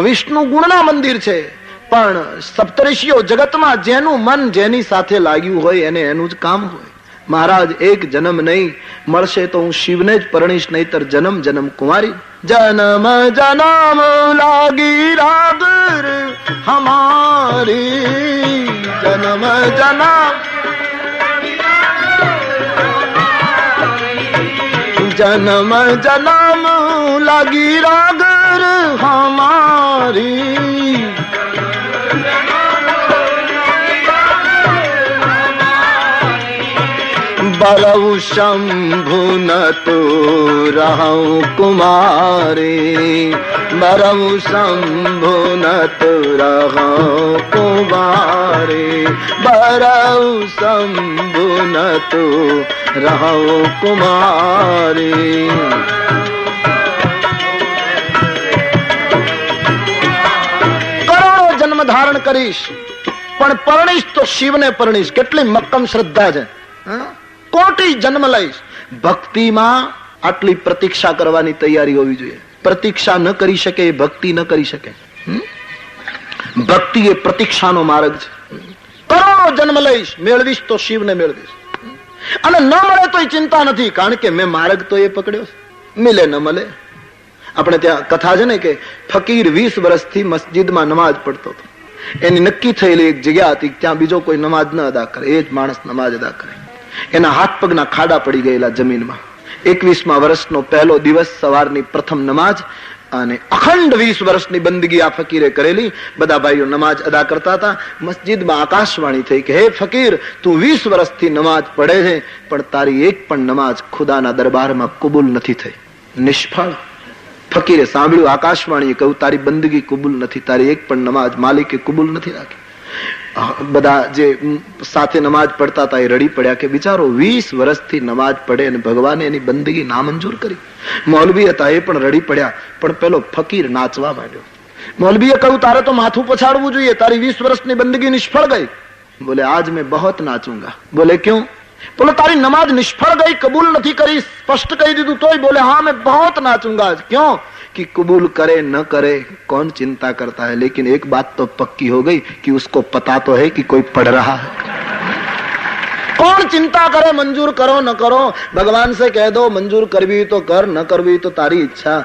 વિષ્ણુ ગુણના મંદિર છે, પણ સપ્તર્ષિઓ જગતમાં જેનું મન જેની સાથે લાગ્યું હોય એને એનું જ કામ હોય. મહારાજ, એક જન્મ નહીં મળશે તો હું શિવને જ પરણીશ, નહીતર જન્મ જન્મ કુંવારી. જન્મ જન્મ લાગી રાગર હમારી, જન્મ જન્મ जन्म जन्म लगी रागर हमारी, बलऊ शंभु न तो रहूं कुमारी, बलऊ शंभु न तो रहूं कुमारी, बलऊ शंभु न तो रहूं कुमारी. કરોડો જન્મ ધારણ કરીશ પણ પરણીશ તો શિવને પરણીશ. કેટલી મક્કમ શ્રદ્ધા છે. કોટી જન્મ લઈશ. ભક્તિમાં આટલી પ્રતીક્ષા કરવાની તૈયારી હોવી જોઈએ. પ્રતીક્ષા ન કરી શકે એ ભક્તિ ન કરી શકે. ભક્તિ એ પ્રતીક્ષાનો માર્ગ છે. કરોડો જન્મ લઈશ, મેળવીશ તો શિવને મેળવીશ. અને ન મળે તો ચિંતા નથી, કારણ કે મેં માર્ગ તો એ પકડ્યો. મિલે ન મળે. આપણે ત્યાં કથા છે ને કે ફકીર 20 વર્ષથી મસ્જિદમાં નમાજ પડતો હતો. એની નક્કી થયેલી એક જગ્યા હતી, ત્યાં બીજો કોઈ નમાજ ન અદા કરે, એ જ માણસ નમાજ અદા કરે. એના હાથ પગના ખાડા પડી ગયેલા જમીનમાં. 21મા વર્ષનો પહેલો દિવસ, સવારની પ્રથમ નમાજ, અને અખંડ 20 વર્ષની બંદગી આ ફકીરે કરેલી. બધા ભાઈઓ નમાજ અદા કરતા હતા. મસ્જિદમાં આકાશવાણી થઈ કે હે ફકીર, તું 20 વર્ષથી નમાજ પડે છે, પણ તારી એક પણ નમાજ ખુદાના દરબારમાં કબૂલ નથી થઈ, નિષ્ફળ. ફકીરે સાંભળ્યું, આકાશવાણીએ કહ્યું તારી બંદગી કબૂલ નથી, તારી એક પણ નમાજ માલિકે કબૂલ નથી રાખી. બધા જે સાથે નમાજ પડતા હતા એ રડી પડ્યા કે બિચારો 20 વર્ષથી નમાજ પડે અને ભગવાને એની બંદગી નામંજૂર કરી. મૌલવી હતા, એ પણ રડી પડ્યા. પણ પેલો ફકીર નાચવા માંડ્યો. મૌલવીએ કહ્યું તારે તો માથું પછાડવું જોઈએ, તારી 20 વર્ષની બંદગી નિષ્ફળ ગઈ. બોલે આજ મેં બહોત નાચુંગા. બોલે ક્યું? બોલે તારી નમાજ નિષ્ફળ ગઈ, કબૂલ નથી કરી, સ્પષ્ટ કહી દીધું તોય. બોલે હા મેં બહોત નાચુંગા. क्यों? कि कबूल करे न करे कौन चिंता करता है, लेकिन एक बात तो पक्की हो गई कि उसको पता तो है कि कोई पढ़ रहा है. कौन चिंता करे, मंजूर करो न करो, भगवान से कह दो मंजूर करवी तो कर, न करवी तो तारी ઈચ્છા,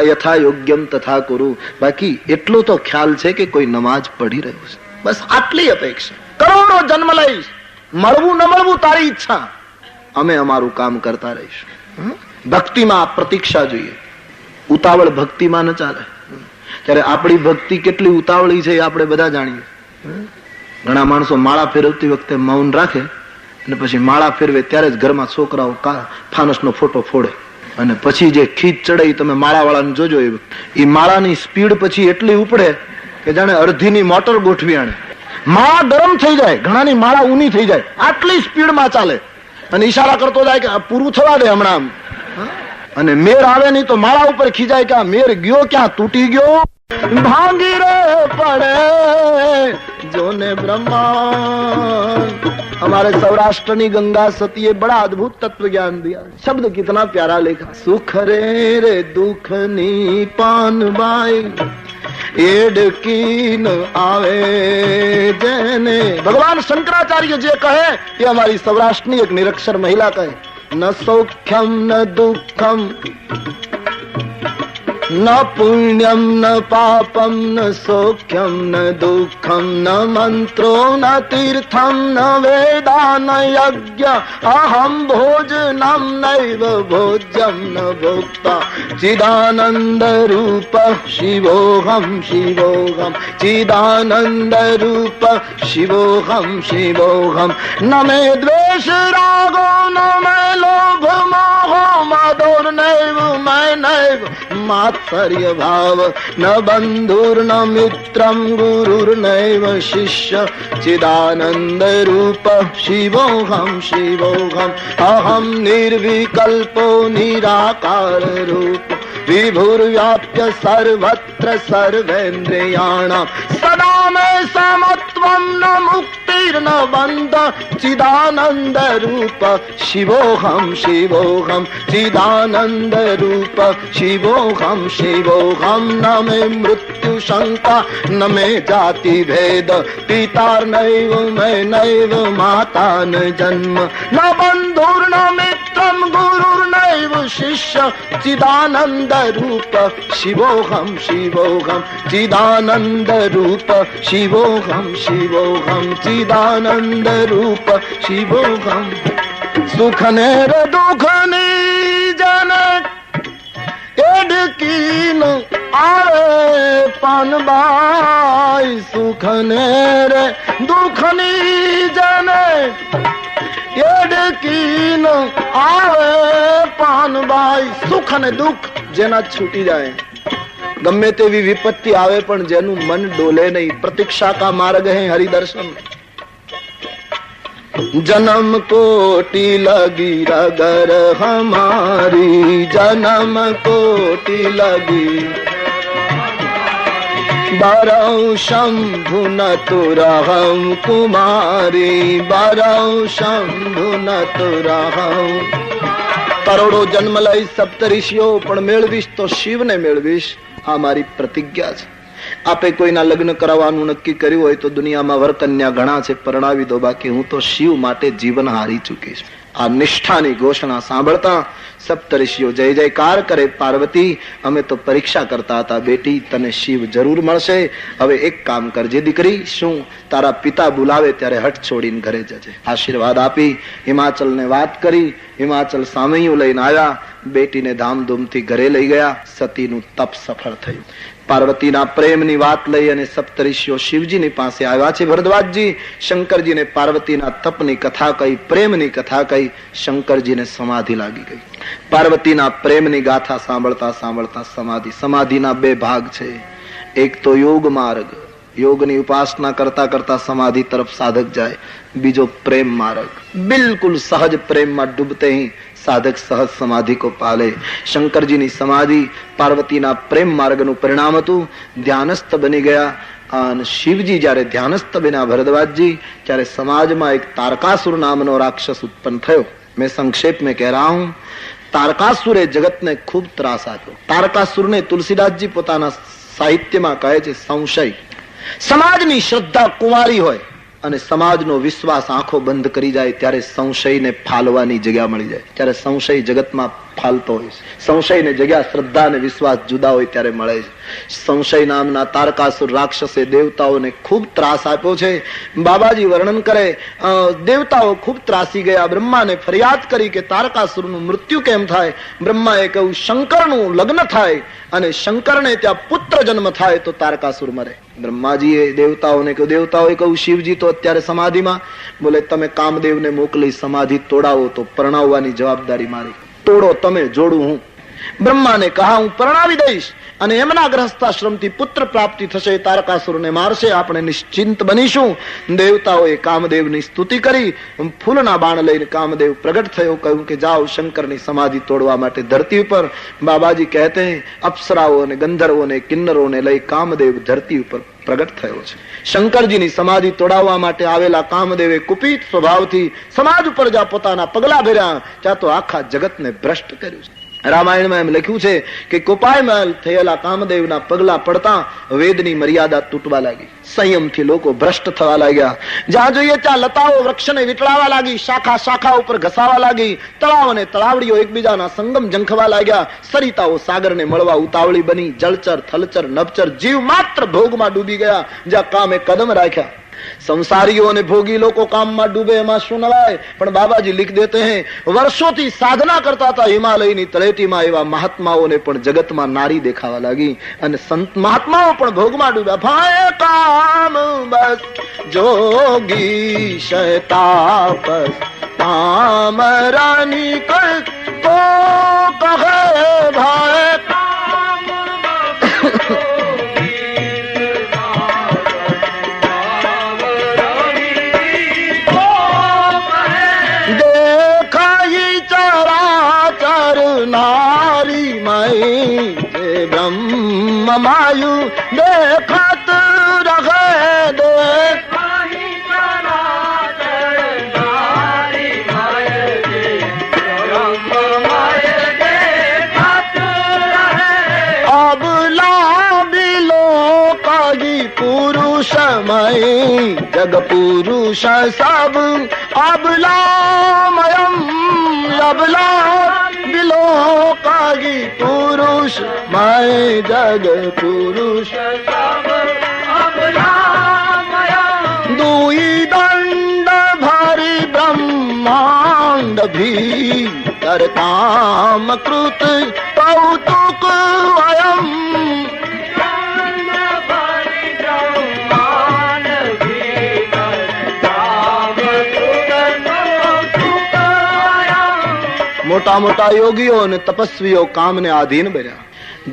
યથા યોગ્યમ તથા કુરુ. બાકી એટલો તો ખ્યાલ છે કે કોઈ નમાજ પઢી રહ્યું છે, બસ આટલી અપેક્ષા. કરોડો જન્મ લઈશ, મળવું ન મળવું તારી ઈચ્છા, અમે અમારું કામ કરતા રહીશું. ભક્તિમાં પ્રતીક્ષા જોઈએ. ઉતાવળ ભક્તિમાં ન ચાલે. ત્યારે આપણી ભક્તિ કેટલી ઉતાવળી છે એ આપણે બધા જાણીએ. ઘણા માણસો માળા ફેરવતી વખતે મૌન રાખે અને પછી માળા ફેરવે ત્યારે જ ઘરમાં છોકરાઓ ફાનસનો ફોટો ફોડે અને પછી જે ખીચ ચડે તમે માળાવાળાને જોજો. એ માળાની સ્પીડ પછી એટલી ઉપડે કે જાણે અડધીની મોટર ગોઠવી આણે. માળા ગરમ થઈ જાય, ઘણાની માળા ઊની થઈ જાય, આટલી સ્પીડમાં ચાલે અને ઈશારા કરતો જાય કે પૂરું થવા દે હમણાં. અને મેર આવે નહીં તો માળા ઉપર ખીજાય કે આ મેર ગયો ક્યાં, તૂટી ગયો. ભાંગી રે પડે જોને બ્રહ્મા. हमारे सौराष्ट्र ની गंगा सती बड़ा अद्भुत तत्व ज्ञान दिया. शब्द कितना प्यारा लिखा. सुख रे रे दुख ની પાનબાઈ એડકી ન આવે જેને. ભગવાન શંકરાચાર્ય જે કહે એ અમારી સૌરાષ્ટ્રની એક નિરક્ષર મહિલા કહે. ન સૌખ્યમ ન દુઃખમ न पुण्यम न पापम न सौख्यम न दुखम न मंत्रो न तीर्थम न वेदा न यज्ञ अहम भोजनम नैव भोज्यम न भोक्ता चिदानंद रूप शिवोहम शिवोहम चिदानंद रूप शिवोहम शिवोहम. न मे द्वेष रागो न मे लोभ मोह मदोर नैव मैं नैव मात्सर्य भाव न बंधुर्न मित्रं गुरुर्नैव शिष्य चिदानंद रूप शिवोऽहं शिवोऽहम् अहं निर्विकल्पो निराकार रूप विभुर्व्याप्य सर्वत्र सर्वेन्द्रियाणां सदा में समत्वं न मुक्तिर्न बंध चिदानंद रूप शिवोऽहं शिवोऽहम् चिदानंद रूप शिवोऽहं शिवोऽहम् न मे मृत्यु शंका न मे जाति भेद पितार्नैव मैं नैव माता न जन्म न बंधुर्न मित्रं गुरुर्नैव शिष्य चिदानंद रूप शिवोऽहं शिवोऽहम् चिदानंद रूप शिवोऽहं शिवोऽहम् चिदानंद रूप शिवोऽहम् सुख नेर दुख जन एडकीन आरे पानबाई सुख नेर दुख जन एडकीन आरे पानबाई सुख ने दुख जेना छूटी जाए गमे तेवी विपत्ति आवे पण जेनु मन डोले नहीं प्रतीक्षा का मार्ग है हरि दर्शन जन्म कोटि लगी रगर हमारी जन्म कोटि लगी बरौ शंभु न तुरहं कुमारी बरौ शंभु न तुरहं करोड़ो जन्म लई सप्तऋषिओ पण मेळवीश तो शिव ने मेळवीश आ मारी प्रतिज्ञा छे आपे कोईना लग्न करावવાનું નક્કી કર્યું હોય તો દુનિયામાં વરકન્યા ઘણા છે પરણાવી દો બાકી હું તો શિવ માટે જીવન હારી ચૂકીશ આ નિષ્ઠાની ઘોષણા સાંભળતા સપ્તઋષિઓ જય જયકાર કરે પાર્વતી અમે તો પરીક્ષા કરતા હતા બેટી તને શિવ જરૂર મળશે હવે એક કામ કરજે દીકરી શું તારા પિતા બોલાવે ત્યારે હઠ છોડીને ઘરે જજે આશીર્વાદ આપી હિમાચલને વાત કરી હિમાચલ સામૈયું લઈને આવ્યા બેટીને ધામધૂમથી ઘરે લઈ ગયા સતીનું તપ સફળ થયું પાર્વતીના પ્રેમની વાત લઈ અને સપ્તઋષિઓ શિવજીની પાસે આવ્યા છે ભરદ્વાજજી શંકરજીને પાર્વતીના તપની કથા કહી પ્રેમની કથા કહી શંકરજીને સમાધિ લાગી ગઈ પાર્વતીના પ્રેમની ગાથા સાંભળતા સાંભળતા સમાધિના બે ભાગ છે એક તો યોગ માર્ગ યોગની ઉપાસના કરતા કરતા સમાધિ તરફ સાધક જાય બીજો પ્રેમ માર્ગ બિલકુલ સહજ પ્રેમમાં ડૂબતે ही साधक सहज समाधि को पाले शंकरजीनी समाधि पार्वतीना प्रेम मार्गનું પરિણામ હતું ધ્યાનસ્થ બની ગયા અને શિવજી જ્યારે ધ્યાનસ્થ બન્યા ભરદ્વાજજી ત્યારે સમાજમાં એક તારકાસુર નામનો રાક્ષસ ઉત્પન્ન થયો मैं संक्षेप में कह रहा हूं તારકાસુરે જગતને ખૂબ ત્રાસ આપ્યો તારકાસુરને તુલસીદાસજી પોતાના સાહિત્યમાં કહે છે સંશય સમાજની શ્રદ્ધા કુંવારી હોય અને સમાજનો વિશ્વાસ આંખો બંધ કરી જાય ત્યારે સંશયને ફાલવાની જગ્યા મળી જાય ત્યારે સંશય જગતમાં ફાલતો હોય છે સંશયને જગ્યા શ્રદ્ધા અને વિશ્વાસ જુદા હોય ત્યારે મળે છે સંશય નામના તારકાસુર રાક્ષસે દેવતાઓને ખૂબ ત્રાસ આપ્યો છે બાબાજી વર્ણન કરે દેવતાઓ ખૂબ ત્રાસી ગયા બ્રહ્માને ફરિયાદ કરી કે તારકાસુરનું મૃત્યુ કેમ થાય બ્રહ્માએ કહ્યું શંકરનું લગ્ન થાય અને શંકરને ત્યાં પુત્ર જન્મ થાય તો તારકાસુર મરે બ્રહ્માજીએ દેવતાઓને કહ્યું દેવતાઓએ કહ્યું શિવજી તો અત્યારે સમાધિમાં બોલે તમે કામદેવને મોકલી સમાધિ તોડાવો તો પરણાવવાની જવાબદારી મારી તોડો તમે જોડું હું બ્રહ્માને કહા હું પરણાવી દઈશ અને એમના ગ્રહસ્થાશ્રમથી પુત્ર પ્રાપ્તિ થશે તારકાસુરને મારશે આપણે નિશ્ચિંત બનીશું દેવતાઓએ કામદેવની સ્તુતિ કરી ફૂલના બાણ લઈને કામદેવ પ્રગટ થયો કહ્યું કે જાઓ શંકરની સમાધિ તોડવા માટે ધરતી ઉપર બાબાજી કહેતે हैं અપ્સરાઓ અને ગંધર્વોને કિન્નરોને લઈ કામદેવ ધરતી ઉપર પ્રગટ થયો છે શંકરજીની સમાધિ તોડાવવા માટે આવેલા કામદેવે કુપિત સ્વભાવથી સમાજ ઉપર જ્યાં પોતાના પગલા ભર્યા ત્યાં તો આખા જગતને ભ્રષ્ટ કર્યું છે રામાયણમાં એમ લખ્યું છે કે કોપાયમાં થયેલા કામદેવના પગલા પડતા વેદની મર્યાદા તૂટવા લાગી સંયમથી લોકો ભ્રષ્ટ થવા લાગ્યા જ્યાં જોઈએ ત્યાં લતાઓ વૃક્ષને વીંટળાવા લાગી શાખા શાખા ઉપર ઘસાવા લાગી તળાવ અને તળાવડીઓ એકબીજાના સંગમ ઝંખવા લાગ્યા સરિતાઓ સાગરને મળવા ઉતાવળી બની જળચર થલચર નભચર જીવ માત્ર ભોગમાં ડૂબી ગયા જ્યાં કામે કદમ રાખ્યા संसारियों ने भोगी लोग काम में डूबे एમાં શું નવાય પણ બાબાજી लिख देते हैं વર્ષોથી સાધના કરતા હતા હિમાલયની તળેટીમાં એવા મહાત્માઓને પણ જગતમાં નારી દેખાવા લાગી અને સંત મહાત્માઓ પણ ભોગમાં ડૂબ્યા ભાય કામ બસ જોગી શતાપસ કામ રાની કર તો કહે ભાય नारी मई जे ब्रह्म मायु देखत रहे देख पुरुषमयी जग पुरुष सब अबलामयम अबला विलोकागी पुरुष मय जग पुरुष सब अबलामयम दुई दंड भरी ब्रह्मांड भी करताम कृत कौतुक अयम મોટા મોટા યોગીઓ અને તપસ્વીઓ કામને આધીન બન્યા.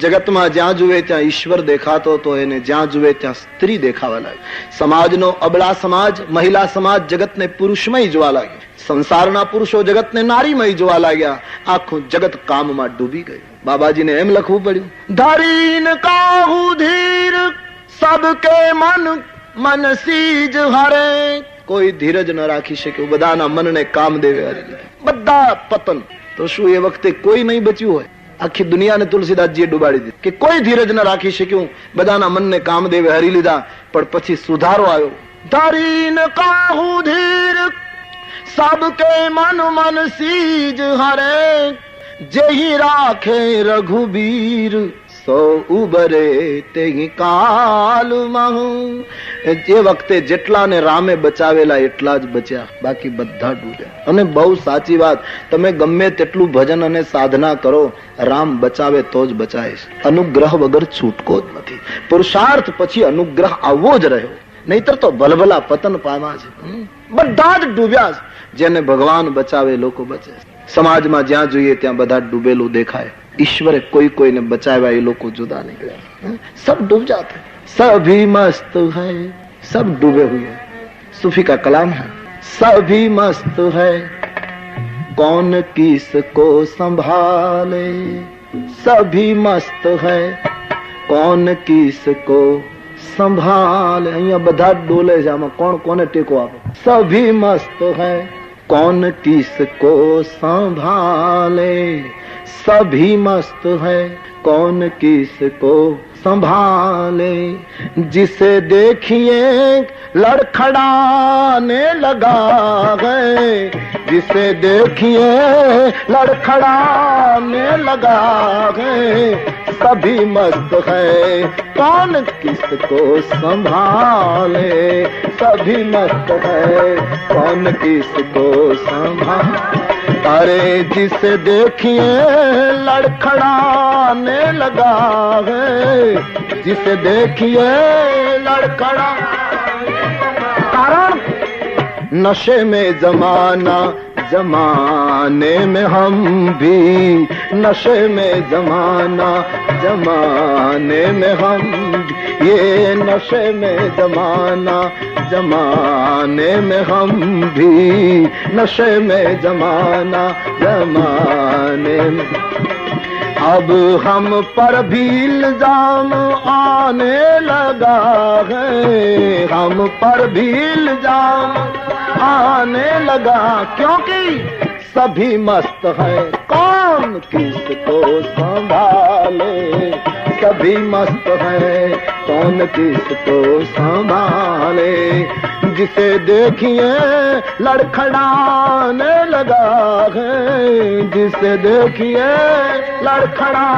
જગતમાં જ્યાં જુએ ત્યાં ઈશ્વર દેખાતો તો એને જ્યાં જુએ ત્યાં સ્ત્રી દેખાવા લાગી. સમાજનો અબળા સમાજ, મહિલા સમાજ જગતને પુરુષમય જોવા લાગ્યો. સંસારના પુરુષો જગતને નારીમય જોવા લાગ્યા. આખું જગત કામમાં ડૂબી ગયું. બાબાજીને એમ લખવું પડ્યું, ધરીન કાહુ ધીર સબકે મન મન સીજ હરે. કોઈ ધીરજ ન રાખી શક્યું, બધાના મનને કામદેવે હરી લીધા. બધા પતન. તો શું એ વખતે કોઈ નહીં બચ્યું હોય? આખી દુનિયાને તુલસીદાસજીએ ડૂબાડી દીધી કે કોઈ ધીરજ ન રાખી શક્યું, બધાના મનને કામદેવે હરી લીધા. પણ પછી સુધારો આવ્યો. ધરીન કાહુ ધીર સબકે મન મન સીજ હરે જેહી રાખે રઘુબીર સો ઉબરે તેહી કાલ mahુ. જે વખતે જેટલાને રામે બચાવેલા એટલા જ બચ્યા, બાકી બધા ડૂબ્યા. અને બહુ સાચી વાત, તમે ગમે તેટલું ભજન અને સાધના કરો, રામ બચાવે તો જ બચાય છે. અનુગ્રહ વગર છૂટકો જ નથી. પુરુષાર્થ પછી અનુગ્રહ આવવો જ રહ્યો, નહીતર તો ભલભલા પતન પામ્યા છે. બધા જ ડૂબ્યા છે. જેને ભગવાન બચાવે લોકો બચે. સમાજમાં જ્યાં જોઈએ ત્યાં બધા ડૂબેલું દેખાય. ईश्वर कोई कोई ने बचाया, ये लोग को जुदा निकला. सब डूब जाते, सभी मस्त है, सब डूबे हुए. सूफी का कलाम है, सभी मस्त है कौन किसको संभाले. सभी मस्त है कौन किसको संभाले. અહીંયા બધા ડોલે છે, આમાં કોણ કોને ટેકો આપે? સભી મસ્ત है कौन किसको संभाले. सभी मस्त है कौन किसको संभाले. जिसे देखिए लड़खड़ाने लगा है, जिसे देखिए लड़खड़ाने लगा है. सभी मस्त है कौन किसको संभाले. सभी मस्त है कौन किसको संभाले. अरे जिसे देखिए लड़खड़ाने लगा है, जिसे देखिए लड़खड़ा. कारण नशे में जमाना, जमाने में हम भी. नशे में जमाना, जमाने में हम. ये नशे में जमाना, जमाने में हम भी. नशे में जमाना, जमाने में. अब हम पर भी इल्जाम आने लगा है. हम पर भी इल्जाम आने लगा, क्योंकि सभी मस्त है कौन किसको संभाले. सभी मस्त है कौन किसको संभाले. जिसे देखिए लड़खड़ाने लगा है, जिसे देखिए लड़खड़ा.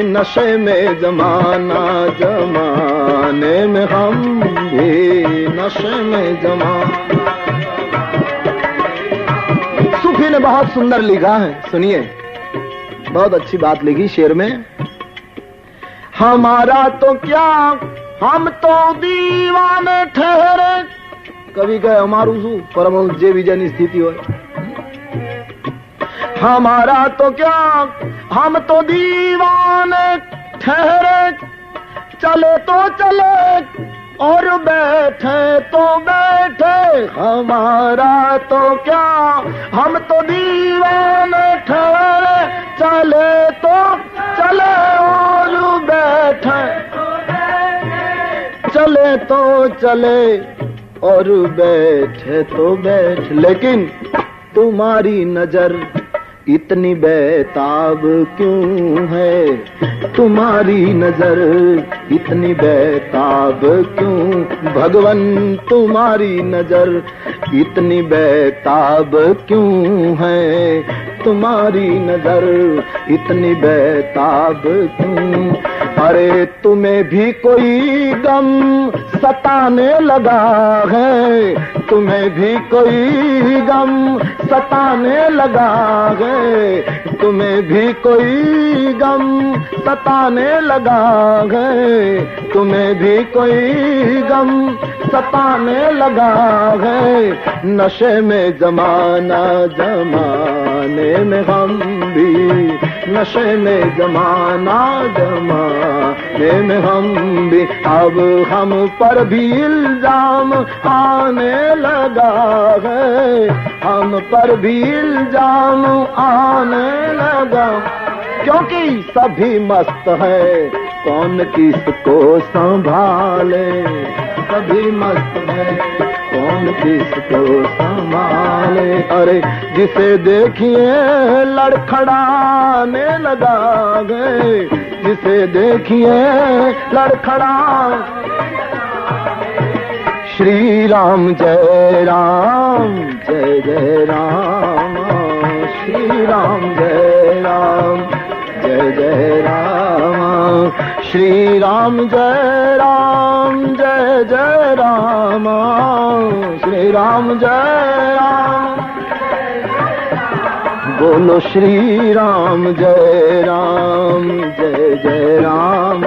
नशे में जमाना, जमाने में हम भी. नशे में जमाना. सूफी ने बहुत सुंदर लिखा है, सुनिए. बहुत अच्छी बात लिखी शेर में. हमारा तो क्या हम तो दीवाने ठहरे. कवि कहे हमारू शू, परमहंस जे विजयनी स्थिति हो. हमारा तो क्या हम तो दीवाने ठहरे. चले तो चले और बैठे तो बैठे, हमारा तो क्या, हम तो दीवाने ठहरे, चले तो चले और बैठे, चले तो चले और बैठे तो बैठ। लेकिन तुम्हारी नजर इतनी बेताब क्यों है, तुम्हारी नजर इतनी बेताब क्यों, भगवन तुम्हारी नजर इतनी बेताब क्यों है, तुम्हारी नजर इतनी बेताब क्यों। अरे तुम्हें भी कोई गम सताने लगा है, तुम्हें भी कोई गम सताने लगा है, तुम्हें भी कोई गम सताने लगा है, तुम्हें भी कोई गम सताने लगा है। नशे में जमाना, जमाने में हम भी, नशे में जमाना, जमाने में हम भी, अब हम पर भी इल्जाम आने लगा है, हम पर भी इल्जाम आने लगा, क्योंकि सभी मस्त है, कौन किसको संभाले, सभी मस्त है, कौन किसको संभाले। अरे जिसे देखिए लड़खड़ाने लगा गए, जिसे देखिए लड़खड़ा। श्री राम जय राम, जय जय राम, श्री राम जय राम, जय जय राम, श्री राम जय राम, जय जय राम, श्री राम जय राम। बोलो श्री राम जय राम, जय जय राम।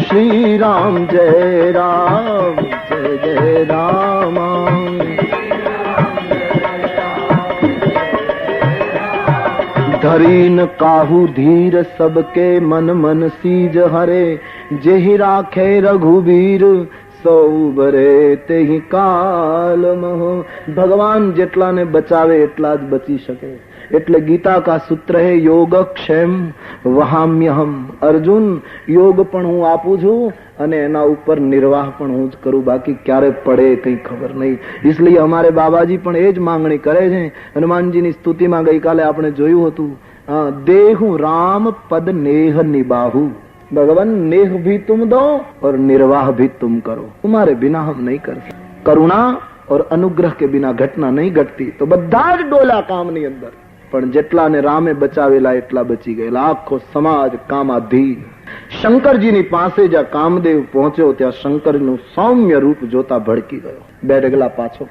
श्री राम जय राम, जय जय राम। धरीन काहू धीर, सबके मन मन सीज हरे, जेहि राखे रघुबीर, सौ बरे ते ही काल महो। भगवान जेटला ने बचावे એટલા જ બચી શકે। એટલે ગીતા કા સૂત્ર હે યોગક્ષેમ વહામ્યહમ। અર્જુન, યોગ પણ હું આપું છું અને એના ઉપર નિર્વાહ પણ હું જ કરું, બાકી ક્યારે પડે કઈ ખબર નહીં। इसलिए અમારે બાબાજી પણ એ જ માંગણી કરે છે। હનુમાનજીની સ્તુતિમાં ગઈકાલે આપણે જોયું હતું, દેહુ રામ પદ નેહ નિબાહુ। भगवान नेह भी तुम दो और निर्वाह भी तुम करो, तुम्हारे बिना हम नहीं कर सकते। करुणा और अनुग्रह के बिना घटना नहीं घटती। तो બધા જ ડોલા કામની અંદર, પણ જેટલાને રામે બચાવેલા એટલા બચી ગયેલા। આખો સમાજ કામાધીન। શંકરજીની પાસે જ્યાં કામદેવ પહોંચ્યો ત્યાં શંકરનું સૌમ્ય રૂપ જોતા ભડકી ગયો। બે ડગલા પાછો